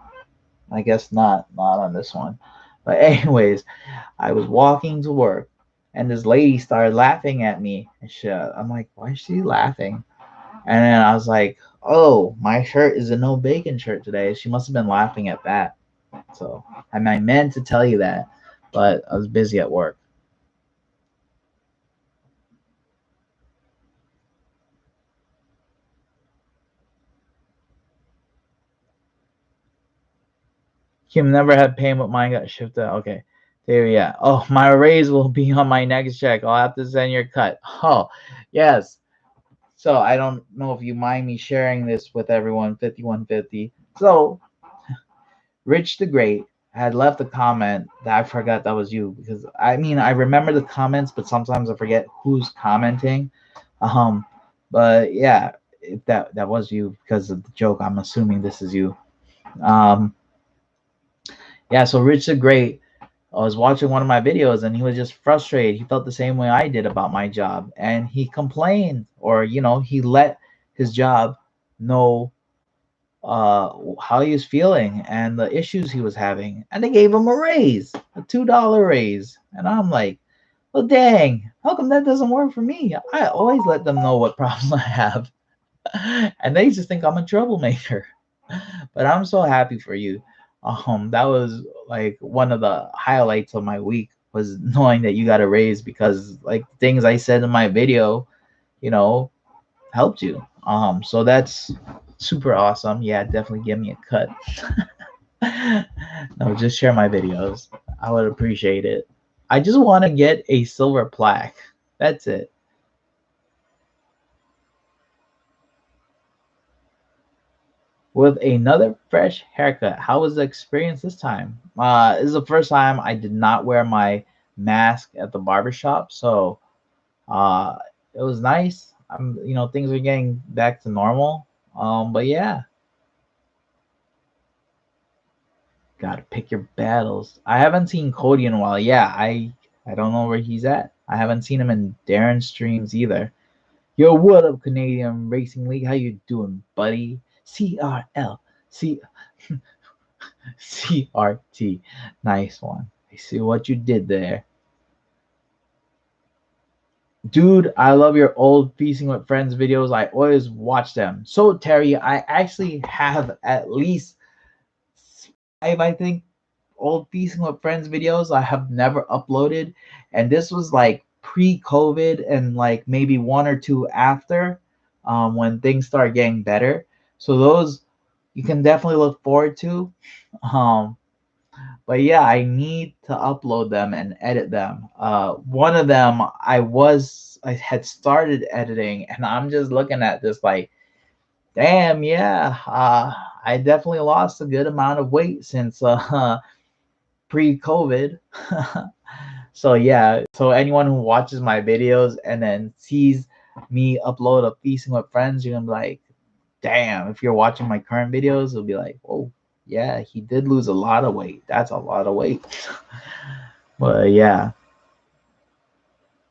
I guess not on this one. But anyways, I was walking to work and this lady started laughing at me and shit. I'm like, why is she laughing? And then I was like, oh, my shirt is a no bacon shirt today. She must have been laughing at that. So I meant to tell you that, but I was busy at work. Kim never had pain, but mine got shifted. Okay. There we are. Oh, my raise will be on my next check. I'll have to send your cut. Oh, yes. So I don't know if you mind me sharing this with everyone. 5150. So Rich the Great had left a comment that I forgot that was you, because I mean I remember the comments, but sometimes I forget who's commenting. Um, but yeah, if that was you because of the joke, I'm assuming this is you. Um, yeah, so Rich the Great, I was watching one of my videos and he was just frustrated. He felt the same way I did about my job, and he complained, or he let his job know how he was feeling and the issues he was having, and they gave him a raise, a $2 raise, and I'm like, well, dang, how come that doesn't work for me? I always let them know what problems I have, and they just think I'm a troublemaker. But I'm so happy for you. That was like one of the highlights of my week, was knowing that you got a raise, because like things I said in my video, you know, helped you. So that's super awesome. Yeah, definitely give me a cut. No, just share my videos. I would appreciate it. I just want to get a silver plaque. That's it. With another fresh haircut. How was the experience this time? This is the first time I did not wear my mask at the barbershop, so uh, it was nice. Things are getting back to normal. But yeah, gotta pick your battles. I haven't seen Cody in a while. Yeah, I don't know where he's at. I haven't seen him in Darren's streams either. Yo, what up, Canadian Racing League? How you doing, buddy? CRL. C CRT. Nice one. I see what you did there. Dude, I love your old Feasting with Friends videos. I always watch them. So, Terry, I actually have at least five, I think, old Feasting with Friends videos I have never uploaded. And this was like pre COVID and like maybe one or two after, when things start getting better. So, those you can definitely look forward to. Um, But yeah, I need to upload them and edit them. One of them I had started editing, and I'm just looking at this like, damn, yeah, I definitely lost a good amount of weight since pre-COVID. So yeah, so anyone who watches my videos and then sees me upload a Feasting with Friends, you're gonna be like, damn. If you're watching my current videos, it'll be like, oh yeah, he did lose a lot of weight. That's a lot of weight. But yeah,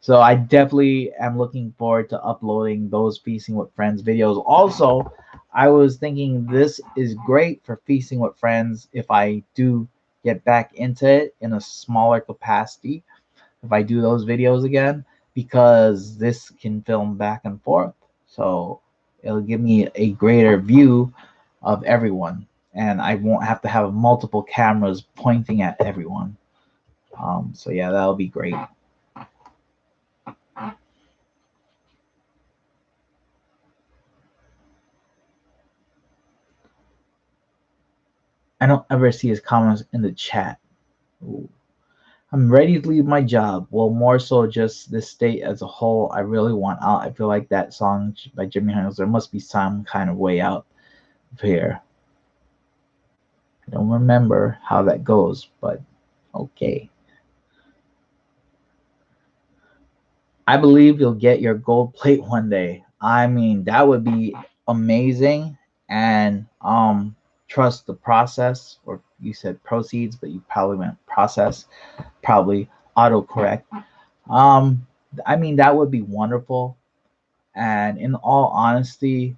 so I definitely am looking forward to uploading those Feasting with Friends videos. Also, I was thinking this is great for Feasting with Friends if I do get back into it in a smaller capacity, if I do those videos again, because this can film back and forth. So it'll give me a greater view of everyone, and I won't have to have multiple cameras pointing at everyone. So yeah, that'll be great. I don't ever see his comments in the chat. Ooh. I'm ready to leave my job. Well, more so just this state as a whole. I really want out. I feel like that song by Jimi Hendrix, there must be some kind of way out of here. I don't remember how that goes, but okay. I believe you'll get your gold plate one day. I mean, that would be amazing. And trust the process, or you said proceeds, but you probably meant process, probably autocorrect. Um, I mean, that would be wonderful. And in all honesty,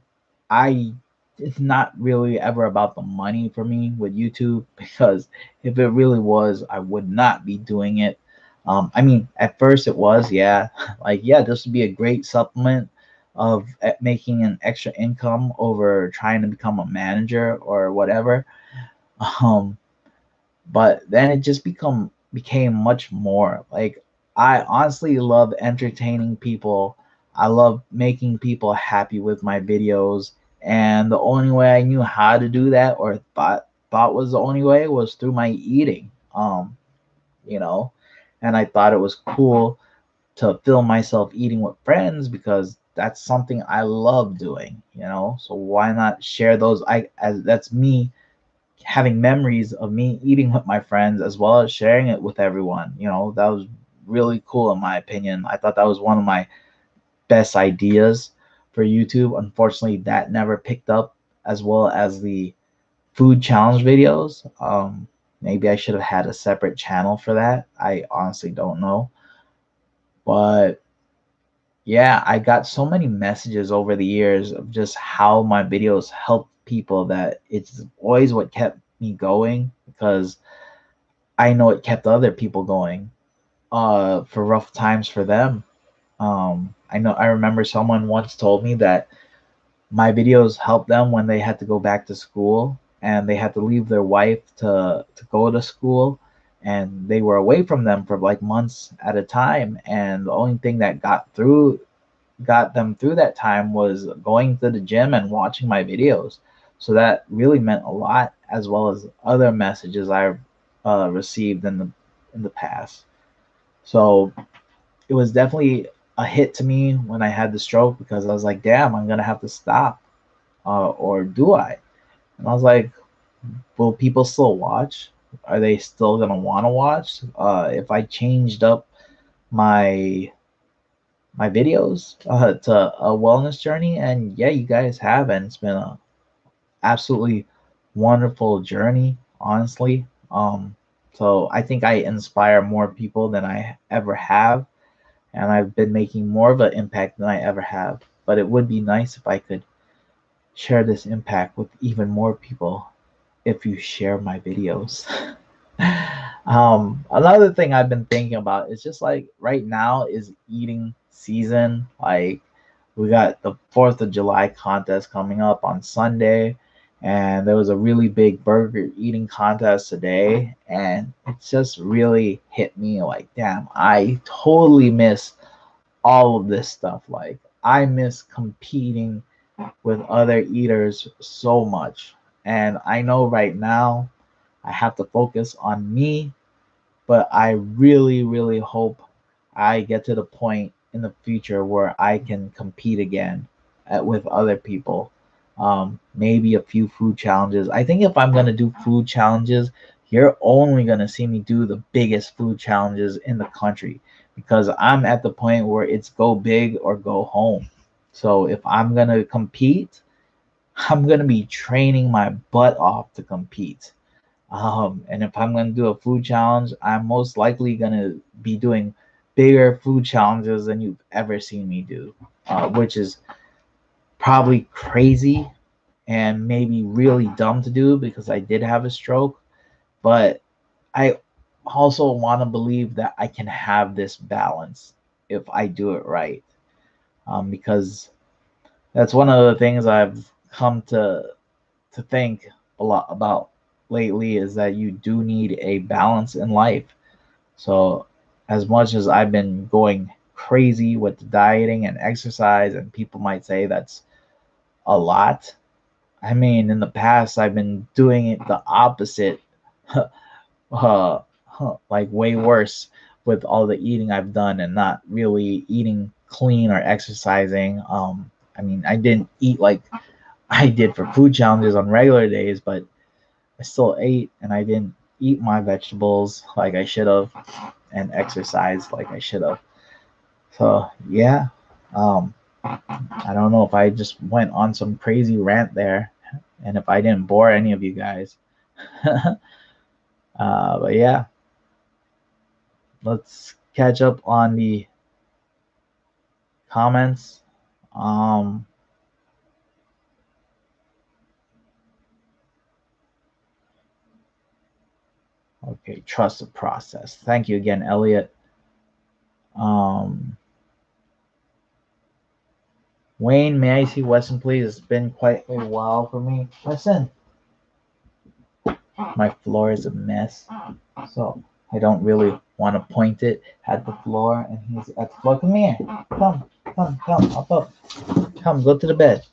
I it's not really ever about the money for me with YouTube, because if it really was, I would not be doing it. I mean, at first it was, yeah, like yeah, this would be a great supplement of making an extra income over trying to become a manager or whatever. Um, but then it just became much more like, I honestly love entertaining people. I love making people happy with my videos, and the only way I knew how to do that, or thought was the only way, was through my eating. You know and I thought it was cool to film myself eating with friends, because that's something I love doing. So why not share those? I as That's me having memories of me eating with my friends, as well as sharing it with everyone. That was really cool in my opinion. I thought that was one of my best ideas for YouTube. Unfortunately, that never picked up as well as the food challenge videos. Maybe I should have had a separate channel for that. I honestly don't know. But yeah, I got so many messages over the years of just how my videos help people that it's always what kept me going, because I know it kept other people going for rough times for them. I remember someone once told me that my videos helped them when they had to go back to school and they had to leave their wife to go to school, and they were away from them for like months at a time, and the only thing that got them through that time was going to the gym and watching my videos. So that really meant a lot, as well as other messages I received in the past. So it was definitely a hit to me when I had the stroke, because I was like, damn, I'm gonna have to stop, or do I? And I was like, will people still watch? Are they still gonna want to watch if I changed up my my videos to a wellness journey? And yeah, you guys have, and it's been a absolutely wonderful journey, honestly. So I think I inspire more people than I ever have, and I've been making more of an impact than I ever have. But it would be nice if I could share this impact with even more people if you share my videos. Another thing I've been thinking about is just like right now is eating season. Like we got the 4th of July contest coming up on Sunday, and there was a really big burger eating contest today, and it just really hit me like, damn, I totally miss all of this stuff. Like I miss competing with other eaters so much. And I know right now I have to focus on me, but I really, really hope I get to the point in the future where I can compete again with other people. Maybe a few food challenges. I think if I'm going to do food challenges, you're only going to see me do the biggest food challenges in the country, because I'm at the point where it's go big or go home. So if I'm going to compete, I'm going to be training my butt off to compete. And if I'm going to do a food challenge, I'm most likely going to be doing bigger food challenges than you've ever seen me do, which is probably crazy and maybe really dumb to do because I did have a stroke. But I also want to believe that I can have this balance if I do it right, because that's one of the things I've come to think a lot about lately, is that you do need a balance in life. So as much as I've been going crazy with the dieting and exercise, and people might say that's a lot, I mean, in the past I've been doing it the opposite, like way worse, with all the eating I've done and not really eating clean or exercising. I mean, I didn't eat like I did for food challenges on regular days, but I still ate, and I didn't eat my vegetables like I should have and exercise like I should have. So yeah, I don't know if I just went on some crazy rant there, and if I didn't bore any of you guys. But yeah, let's catch up on the comments. Um, okay, trust the process. Thank you again, Elliot. Um, Wayne, may I see Weston, please? It's been quite a while for me. Weston, my floor is a mess, so I don't really want to point it at the floor, and he's at the floor. Come here. Come, up. Come, go to the bed.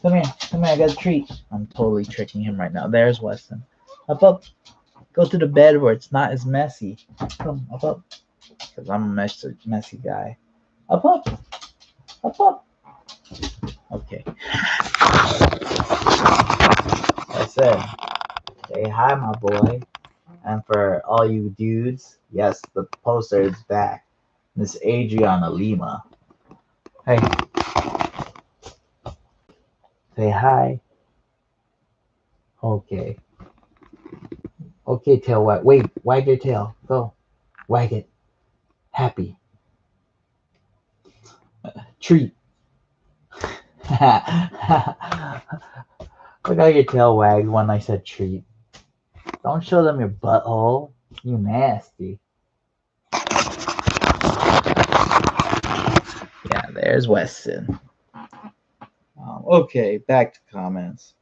Come here, I got a treat. I'm totally tricking him right now. There's Weston. Up. Go to the bed where it's not as messy. Come, up. Because I'm a messy guy. Up. Okay. I said, say hi, my boy. And for all you dudes, yes, the poster is back. Miss Adriana Lima. Hey, say hi. Okay. Okay, tail wag. Wait, wag your tail. Go. Wag it. Happy. Treat. Look how your tail wagged when I said treat. Don't show them your butthole. You nasty. Yeah, there's Weston. Okay, back to comments.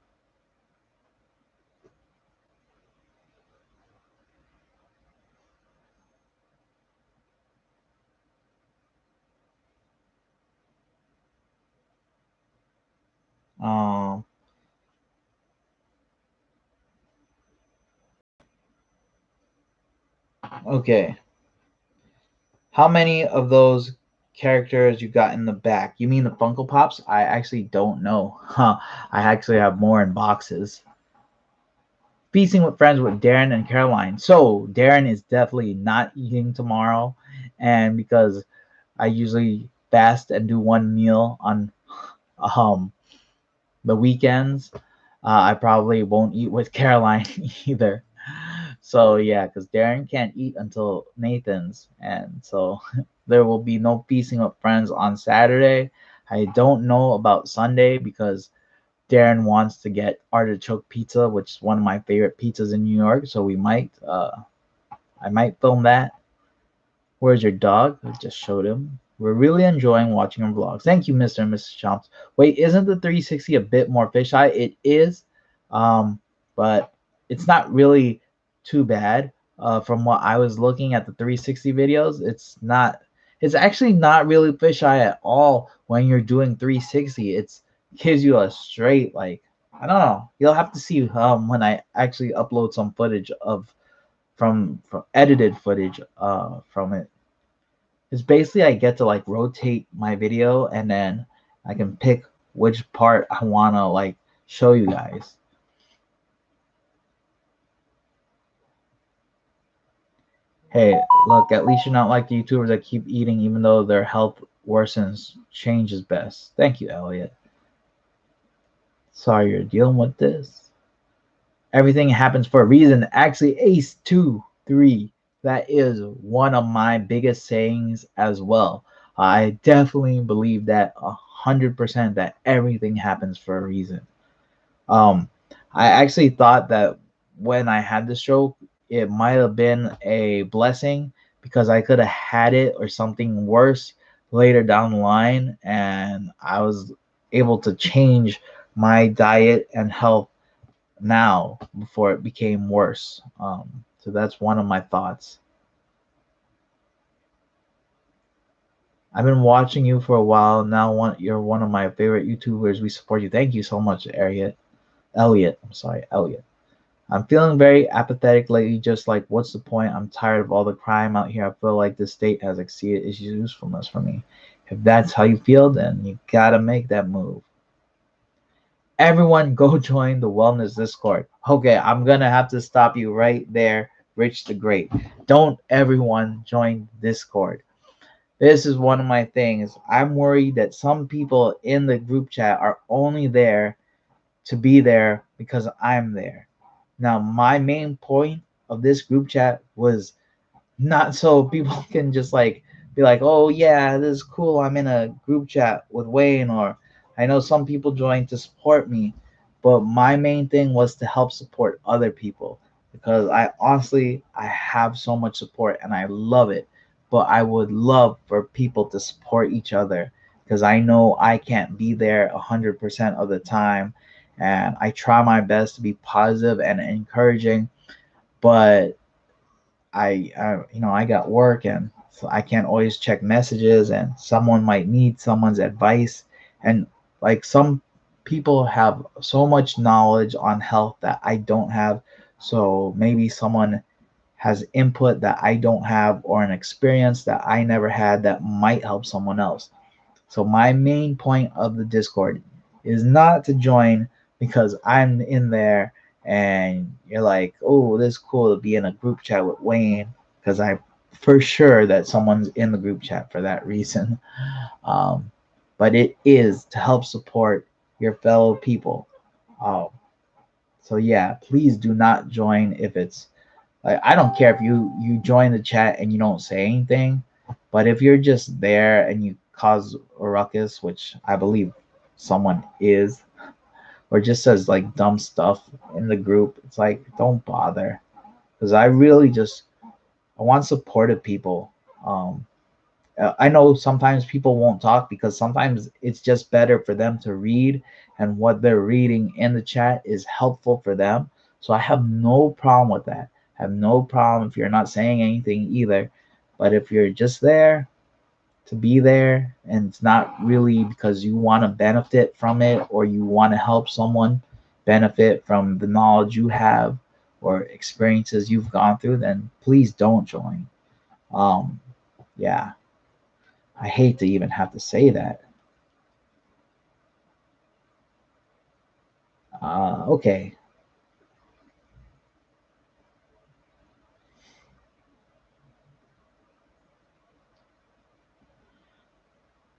Um, okay. How many of those characters you got in the back? You mean the Funko Pops? I actually don't know. Huh. I actually have more in boxes. Feasting with friends with Darren and Caroline. So Darren is definitely not eating tomorrow, and because I usually fast and do one meal on um the weekends, I probably won't eat with Caroline either. So yeah, because Darren can't eat until Nathan's, and so there will be no feasting with friends on Saturday. I don't know about Sunday because Darren wants to get artichoke pizza, which is one of my favorite pizzas in New York. So I might film that. Where's your dog? I just showed him. We're really enjoying watching our vlogs. Thank you, Mr. and Mrs. Chomps. Wait, isn't the 360 a bit more fisheye? It is, but it's not really too bad. From what I was looking at the 360 videos, it's not. It's actually not really fisheye at all when you're doing 360. It's gives you a straight like I don't know. You'll have to see when I actually upload some footage of from edited footage from it. It's basically I get to like rotate my video and then I can pick which part I wanna like show you guys. Hey, look, at least you're not like the YouTubers that keep eating even though their health worsens. Change is best. Thank you, Elliot. Sorry you're dealing with this. Everything happens for a reason. Actually, Ace 2, 3. That is one of my biggest sayings as well. I definitely believe that 100% that everything happens for a reason. Um, I actually thought that when I had the stroke, it might have been a blessing because I could have had it or something worse later down the line, and I was able to change my diet and health now before it became worse. So that's one of my thoughts. I've been watching you for a while now. You're one of my favorite YouTubers. We support you. Thank you so much, Elliot. I'm sorry, Elliot. I'm feeling very apathetic lately. Just like, what's the point? I'm tired of all the crime out here. I feel like the state has exceeded its usefulness for me. If that's how you feel, then you gotta make that move. Everyone go join the wellness discord. Okay, I'm gonna have to stop you right there, Rich the Great. Don't everyone join Discord. This is one of my things. I'm worried that some people in the group chat are only there to be there because I'm there. Now, my main point of this group chat was not so people can just like be like, oh yeah, this is cool. I'm in a group chat with Wayne, or I know some people joined to support me, but my main thing was to help support other people because I honestly I have so much support and I love it, but I would love for people to support each other because I know I can't be there 100% of the time, and I try my best to be positive and encouraging, but I got work and so I can't always check messages and someone might need someone's advice, and like some people have so much knowledge on health that I don't have, so maybe someone has input that I don't have or an experience that I never had that might help someone else. So my main point of the Discord is not to join because I'm in there and you're like, oh, this is cool to be in a group chat with Wayne because I for sure that someone's in the group chat for that reason. Um, but it is to help support your fellow people. Um, So yeah, please do not join if it's like I don't care if you join the chat and you don't say anything, but if you're just there and you cause a ruckus, which I believe someone is, or just says like dumb stuff in the group, it's like don't bother because I really just I want supportive people. Um, I know sometimes people won't talk because sometimes it's just better for them to read, and what they're reading in the chat is helpful for them. So I have no problem with that. I have no problem if you're not saying anything either. But if you're just there to be there and it's not really because you want to benefit from it or you want to help someone benefit from the knowledge you have or experiences you've gone through, then please don't join. Um, yeah, I hate to even have to say that. Okay.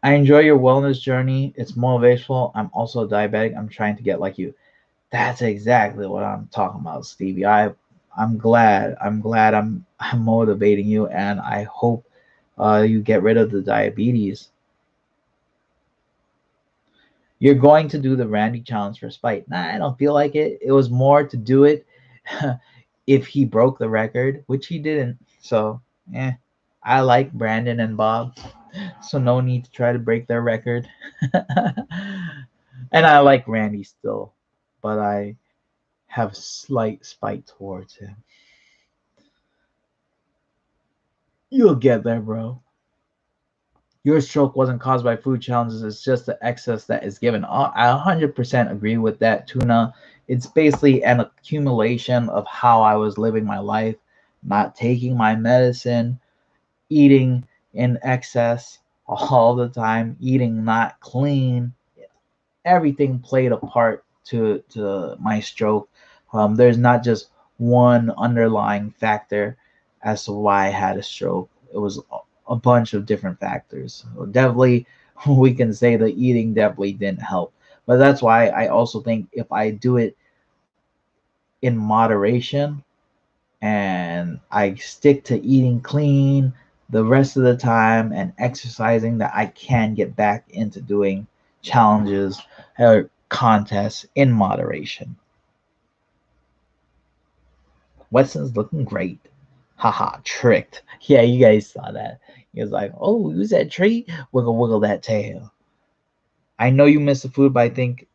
I enjoy your wellness journey. It's motivational. I'm also diabetic. I'm trying to get like you. That's exactly what I'm talking about, Stevie. I'm glad. I'm motivating you, and I hope you get rid of the diabetes. You're going to do the Randy challenge for spite. Nah, I don't feel like it. It was more to do it if he broke the record, which he didn't. So, eh. I like Brandon and Bob, so no need to try to break their record. And I like Randy still, but I have slight spite towards him. You'll get there, bro. Your stroke wasn't caused by food challenges, it's just the excess that is given. I 100% agree with that, Tuna. It's basically an accumulation of how I was living my life, not taking my medicine, eating in excess all the time, eating not clean. Everything played a part to my stroke. There's not just one underlying factor as to why I had a stroke. It was a bunch of different factors. So definitely, we can say the eating definitely didn't help. But that's why I also think if I do it in moderation and I stick to eating clean the rest of the time and exercising, that I can get back into doing challenges or contests in moderation. Weston's looking great. Haha, tricked. Yeah, you guys saw that. He was like, oh, use that treat? Wiggle, wiggle that tail. I know you miss the food, but I think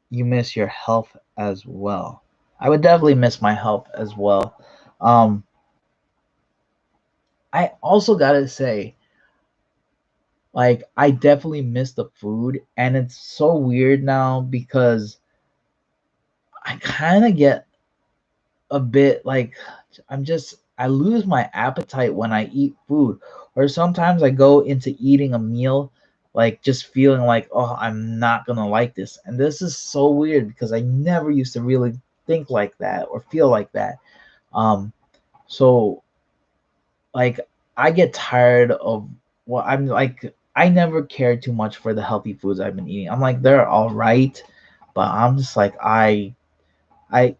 you miss your health as well. I would definitely miss my health as well. Um, I also gotta say, like I definitely miss the food, and it's so weird now because I kind of get a bit like I lose my appetite when I eat food, or sometimes I go into eating a meal like just feeling like, oh, I'm not gonna like this, and this is so weird because I never used to really think like that or feel like that. Um, so like I get tired of I'm like I never cared too much for the healthy foods I've been eating. I'm like they're all right, but I'm just like I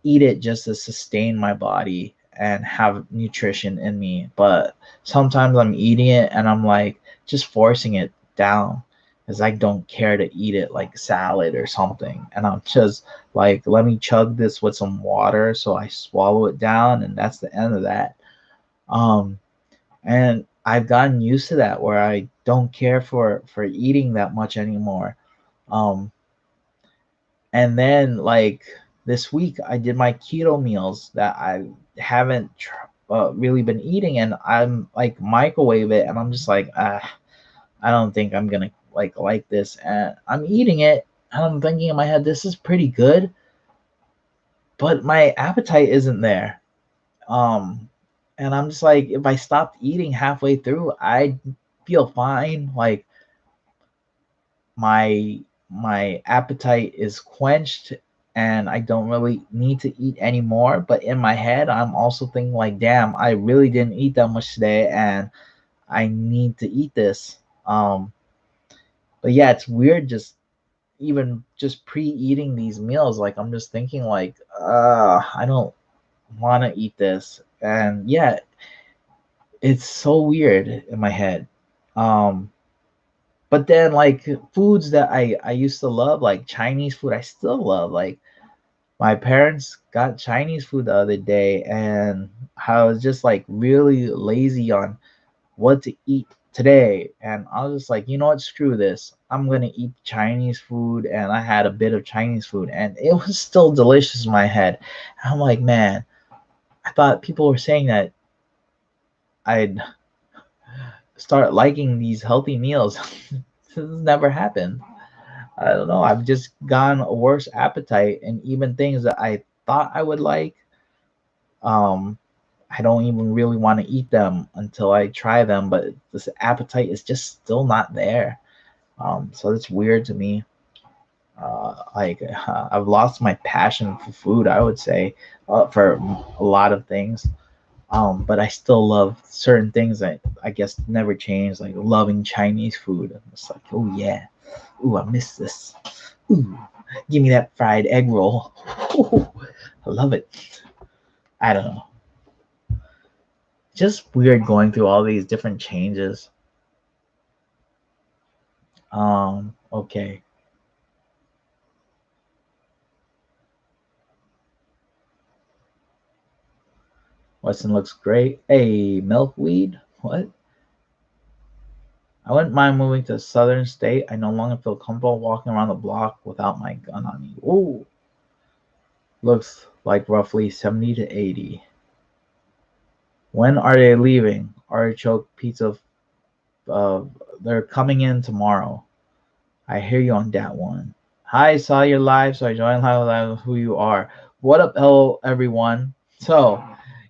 eat it just to sustain my body and have nutrition in me. But sometimes I'm eating it and I'm like just forcing it down because I don't care to eat it like salad or something. And I'm just like, let me chug this with some water. So I swallow it down and that's the end of that. Um, and I've gotten used to that where I don't care for eating that much anymore. Um, and then like this week, I did my keto meals that I haven't really been eating, and I'm like microwave it, and I'm just like, I don't think I'm gonna like this, and I'm eating it, and I'm thinking in my head, this is pretty good, but my appetite isn't there. Um, and I'm just like, if I stopped eating halfway through, I feel fine. Like my my appetite is quenched and I don't really need to eat anymore. But in my head, I'm also thinking like, damn, I really didn't eat that much today and I need to eat this. But yeah, it's weird just even just pre-eating these meals, like I'm just thinking like, I don't want to eat this. And yeah, it's so weird in my head. Um, but then like foods that I used to love, like Chinese food, I still love. Like my parents got Chinese food the other day, and I was just like really lazy on what to eat today. And I was just like, you know what, screw this. I'm gonna eat Chinese food, and I had a bit of Chinese food, and it was still delicious in my head. And I'm like, man, I thought people were saying that I'd start liking these healthy meals. This has never happened. I don't know. I've just gotten a worse appetite, and even things that I thought I would like, um, I don't even really want to eat them until I try them. But this appetite is just still not there. So it's weird to me. I've lost my passion for food, I would say, for a lot of things. But I still love certain things that I guess never change, like loving Chinese food. It's like, oh yeah, ooh, I miss this. Ooh, give me that fried egg roll. Ooh, I love it. I don't know. Just weird going through all these different changes. Okay. Weston looks great. Hey, milkweed? What? I wouldn't mind moving to a southern state. I no longer feel comfortable walking around the block without my gun on me. Ooh, looks like roughly 70 to 80. When are they leaving? Artichoke pizza. Uh, they're coming in tomorrow. I hear you on that one. Hi, saw your live, so I joined live who you are. What up, hello, everyone? So,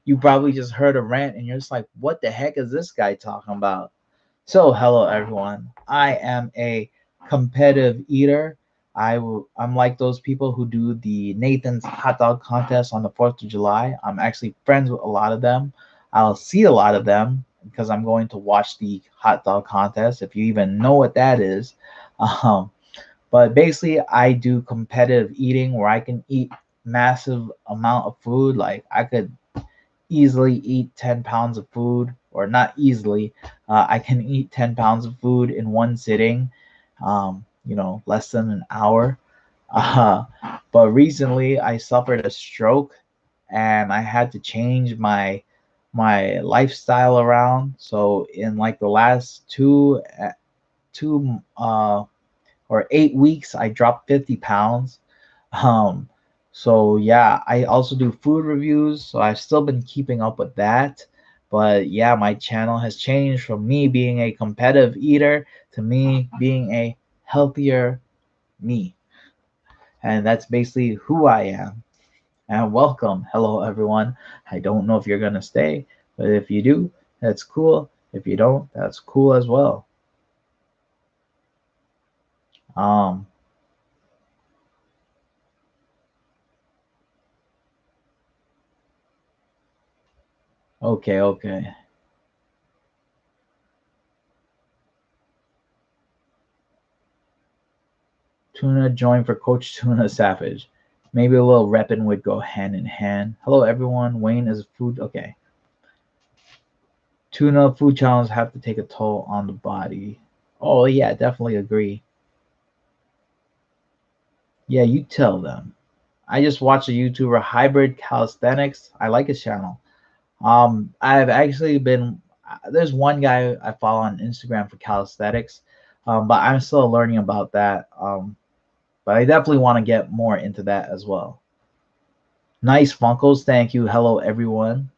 you probably just heard a rant and you're just like, what the heck is this guy talking about? So, hello everyone. I am a competitive eater. I'm like those people who do the Nathan's hot dog contest on the 4th of July. I'm actually friends with a lot of them. I'll see a lot of them because I'm going to watch the hot dog contest, if you even know what that is. Um, but basically, I do competitive eating where I can eat massive amount of food. Like I could easily eat 10 pounds of food, or not easily, I can eat 10 pounds of food in one sitting, less than an hour. Uh, but recently I suffered a stroke and I had to change my lifestyle around. So in like the last two or 8 weeks, I dropped 50 pounds. Um, so yeah, I also do food reviews, so I've still been keeping up with that. But yeah, my channel has changed from me being a competitive eater to me being a healthier me. And that's basically who I am. And welcome. Hello, everyone. I don't know if you're going to stay, but if you do, that's cool. If you don't, that's cool as well. Um, okay, okay. Tuna join for Coach Tuna Savage. Maybe a little repping would go hand in hand. Hello, everyone. Wayne is food. Okay. Tuna food challenges have to take a toll on the body. Oh, yeah, definitely agree. Yeah, you tell them. I just watched a YouTuber, Hybrid Calisthenics. I like his channel. I've actually been, there's one guy I follow on Instagram for calisthenics, but I'm still learning about that. But I definitely want to get more into that as well. Nice Funkles, thank you. Hello, everyone.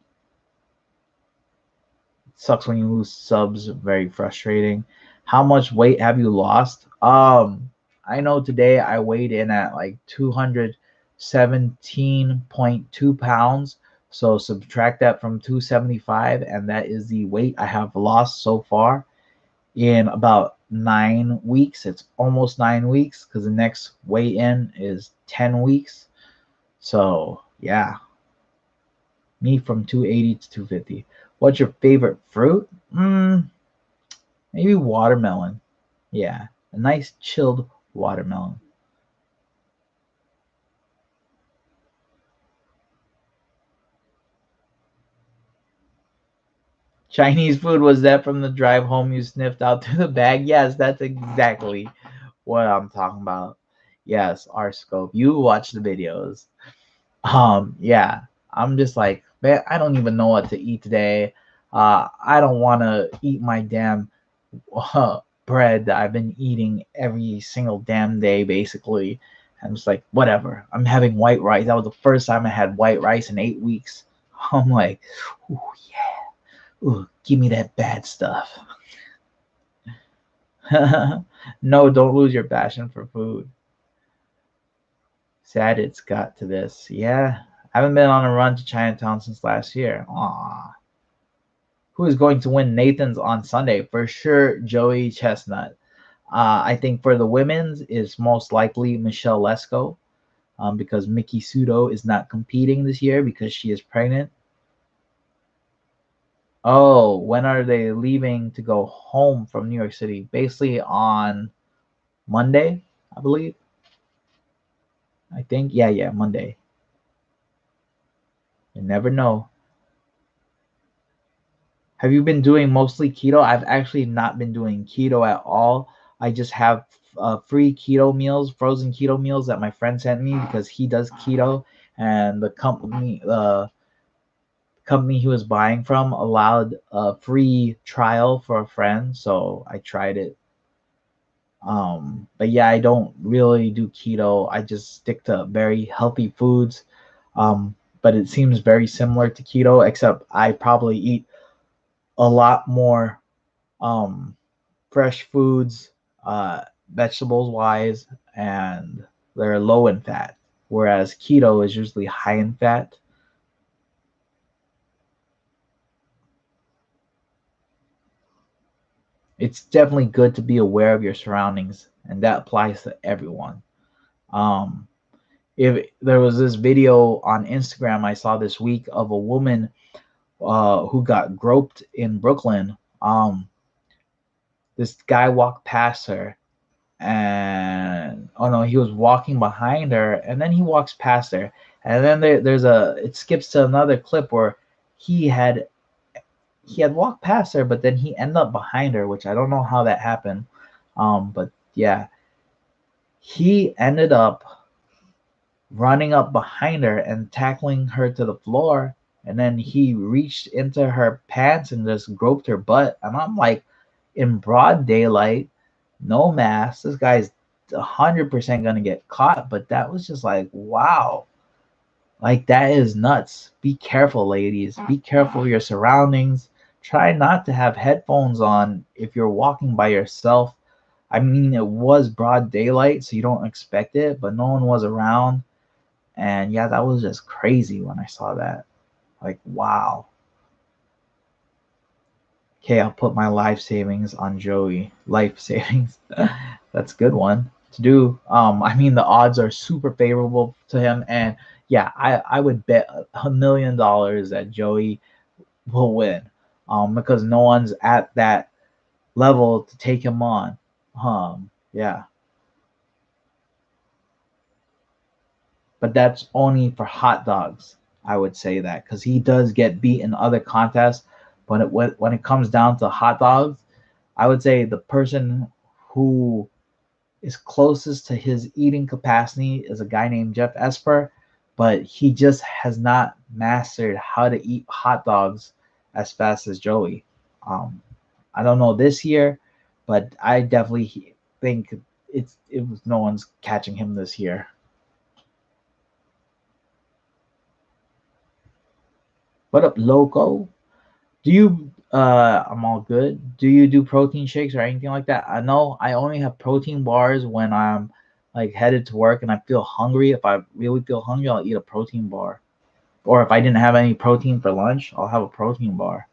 Sucks when you lose subs. Very frustrating. How much weight have you lost? I know today I weighed in at like 217.2 pounds. So subtract that from 275, and that is the weight I have lost so far in about 9 weeks. It's almost 9 weeks because the next weigh in is 10 weeks. So yeah, me from 280 to 250. What's your favorite fruit? Maybe watermelon. Yeah, a nice chilled watermelon. Chinese food, was that from the drive home you sniffed out through the bag? Yes, that's exactly what I'm talking about. Yes, our scope. You watch the videos. Yeah. I'm just like, man, I don't even know what to eat today. I don't want to eat my damn bread that I've been eating every single damn day, basically. I'm just like, whatever. I'm having white rice. That was the first time I had white rice in 8 weeks. I'm like, ooh, yeah. Ooh, give me that bad stuff. No, don't lose your passion for food. Sad it's got to this. Yeah. I haven't been on a run to Chinatown since last year. Aw. Who is going to win Nathan's on Sunday? For sure, Joey Chestnut. I think for the women's is most likely Michelle Lesko, because Mickey Sudo is not competing this year because she is pregnant. Oh, when are they leaving to go home from New York City? Basically on Monday, I believe. I think. Yeah, yeah, Monday. You never know. Have you been doing mostly keto? I've actually not been doing keto at all. I just have free keto meals, frozen keto meals that my friend sent me because he does keto, and the company he was buying from allowed a free trial for a friend, so I tried it. But yeah, I don't really do keto. I just stick to very healthy foods. But it seems very similar to keto, except I probably eat a lot more um, fresh foods, vegetables wise, and they're low in fat. Whereas keto is usually high in fat. It's definitely good to be aware of your surroundings, and that applies to everyone. Um, if there was this video on Instagram I saw this week of a woman who got groped in Brooklyn. This guy walked past her, and oh no, he was walking behind her, and then he walks past her, and then there's a it skips to another clip where he had he had walked past her, but then he ended up behind her, which I don't know how that happened. But yeah, he ended up running up behind her and tackling her to the floor. And then he reached into her pants and just groped her butt. And I'm like, in broad daylight, no mask. This guy's 100% going to get caught. But that was just like, wow. Like, that is nuts. Be careful, ladies. Be careful of your surroundings. Try not to have headphones on if you're walking by yourself. I mean, it was broad daylight, so you don't expect it, but no one was around. And yeah, that was just crazy when I saw that. Like, wow. Okay, I'll put my life savings on Joey. Life savings. That's a good one to do. I mean, the odds are super favorable to him. And yeah, I would bet $1 million that Joey will win. Because no one's at that level to take him on. Yeah. But that's only for hot dogs. I would say that because he does get beat in other contests, but when it comes down to hot dogs, I would say the person who is closest to his eating capacity is a guy named Jeff Esper, but he just has not mastered how to eat hot dogs as fast as Joey. Um, I don't know this year, but I definitely think it was no one's catching him this year. What up, loco? Do you I'm all good. Do you do protein shakes or anything like that? I know I only have protein bars when I'm like headed to work and I feel hungry. If I really feel hungry, I'll eat a protein bar. Or if I didn't have any protein for lunch, I'll have a protein bar.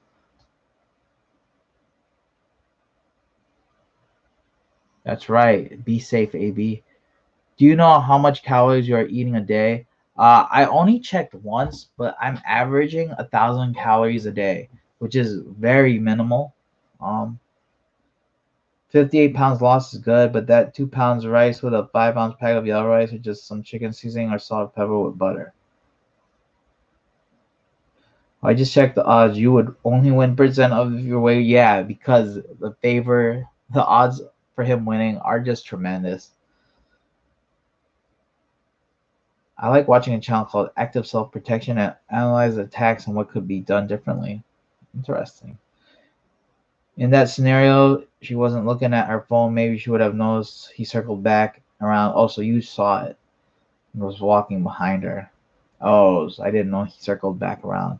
That's right. Be safe, AB. Do you know how much calories you are eating a day? I only checked once, but I'm averaging 1,000 calories a day, which is very minimal. Um, 58 pounds lost is good, but that 2 pounds of rice with a 5 ounce pack of yellow rice with just some chicken seasoning or salt and pepper with butter. I just checked the odds. You would only win percent of your way. Yeah, because the odds for him winning are just tremendous. I like watching a channel called Active Self Protection and analyze attacks and what could be done differently. Interesting. In that scenario, she wasn't looking at her phone. Maybe she would have noticed he circled back around. Also, you saw it. He was walking behind her. Oh, so I didn't know he circled back around.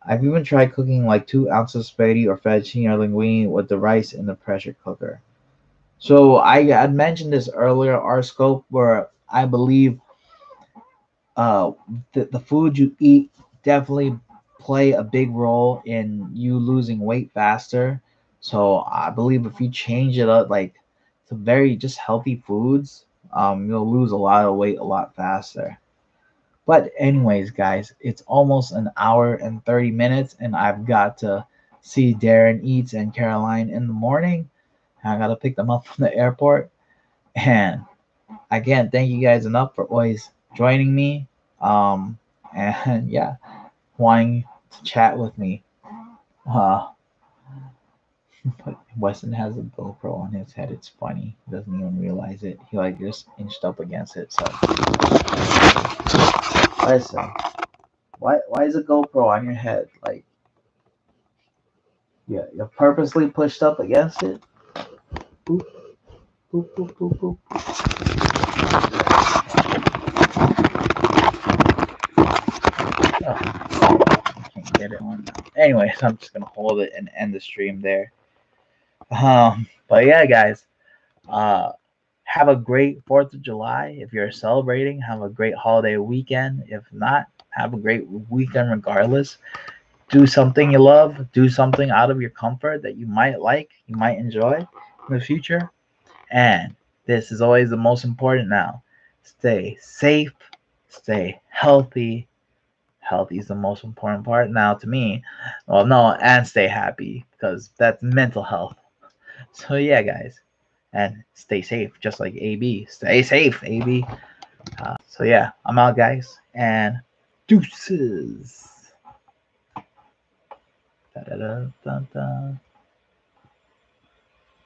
I've even tried cooking like 2 ounces of spaghetti or fettuccine or linguine with the rice in the pressure cooker. So I had mentioned this earlier, our scope, where I believe uh, the food you eat definitely play a big role in you losing weight faster. So I believe if you change it up like to very just healthy foods, you'll lose a lot of weight a lot faster. But anyways, guys, it's almost an hour and 30 minutes, and I've got to see Darren Eats and Caroline in the morning. I gotta pick them up from the airport. And I can't thank you guys enough for always joining me. Um, and yeah, wanting to chat with me. Uh, but Weston has a GoPro on his head. It's funny. He doesn't even realize it. He like just inched up against it. So listen, why is a GoPro on your head? Like yeah, you're purposely pushed up against it. Boop, boop, boop, boop, boop. Oh, I can't get it on. Anyways, I'm just gonna hold it and end the stream there. But yeah, guys, uh, have a great 4th of July. If you're celebrating, have a great holiday weekend. If not, have a great weekend regardless. Do something you love. Do something out of your comfort that you might like, you might enjoy in the future. And this is always the most important now. Stay safe, stay healthy. Healthy is the most important part now to me. Well, no, and stay happy because that's mental health. So, yeah, guys, and stay safe, just like AB. Stay safe, AB. So, yeah, I'm out, guys, and deuces. Da, da, da, da, da.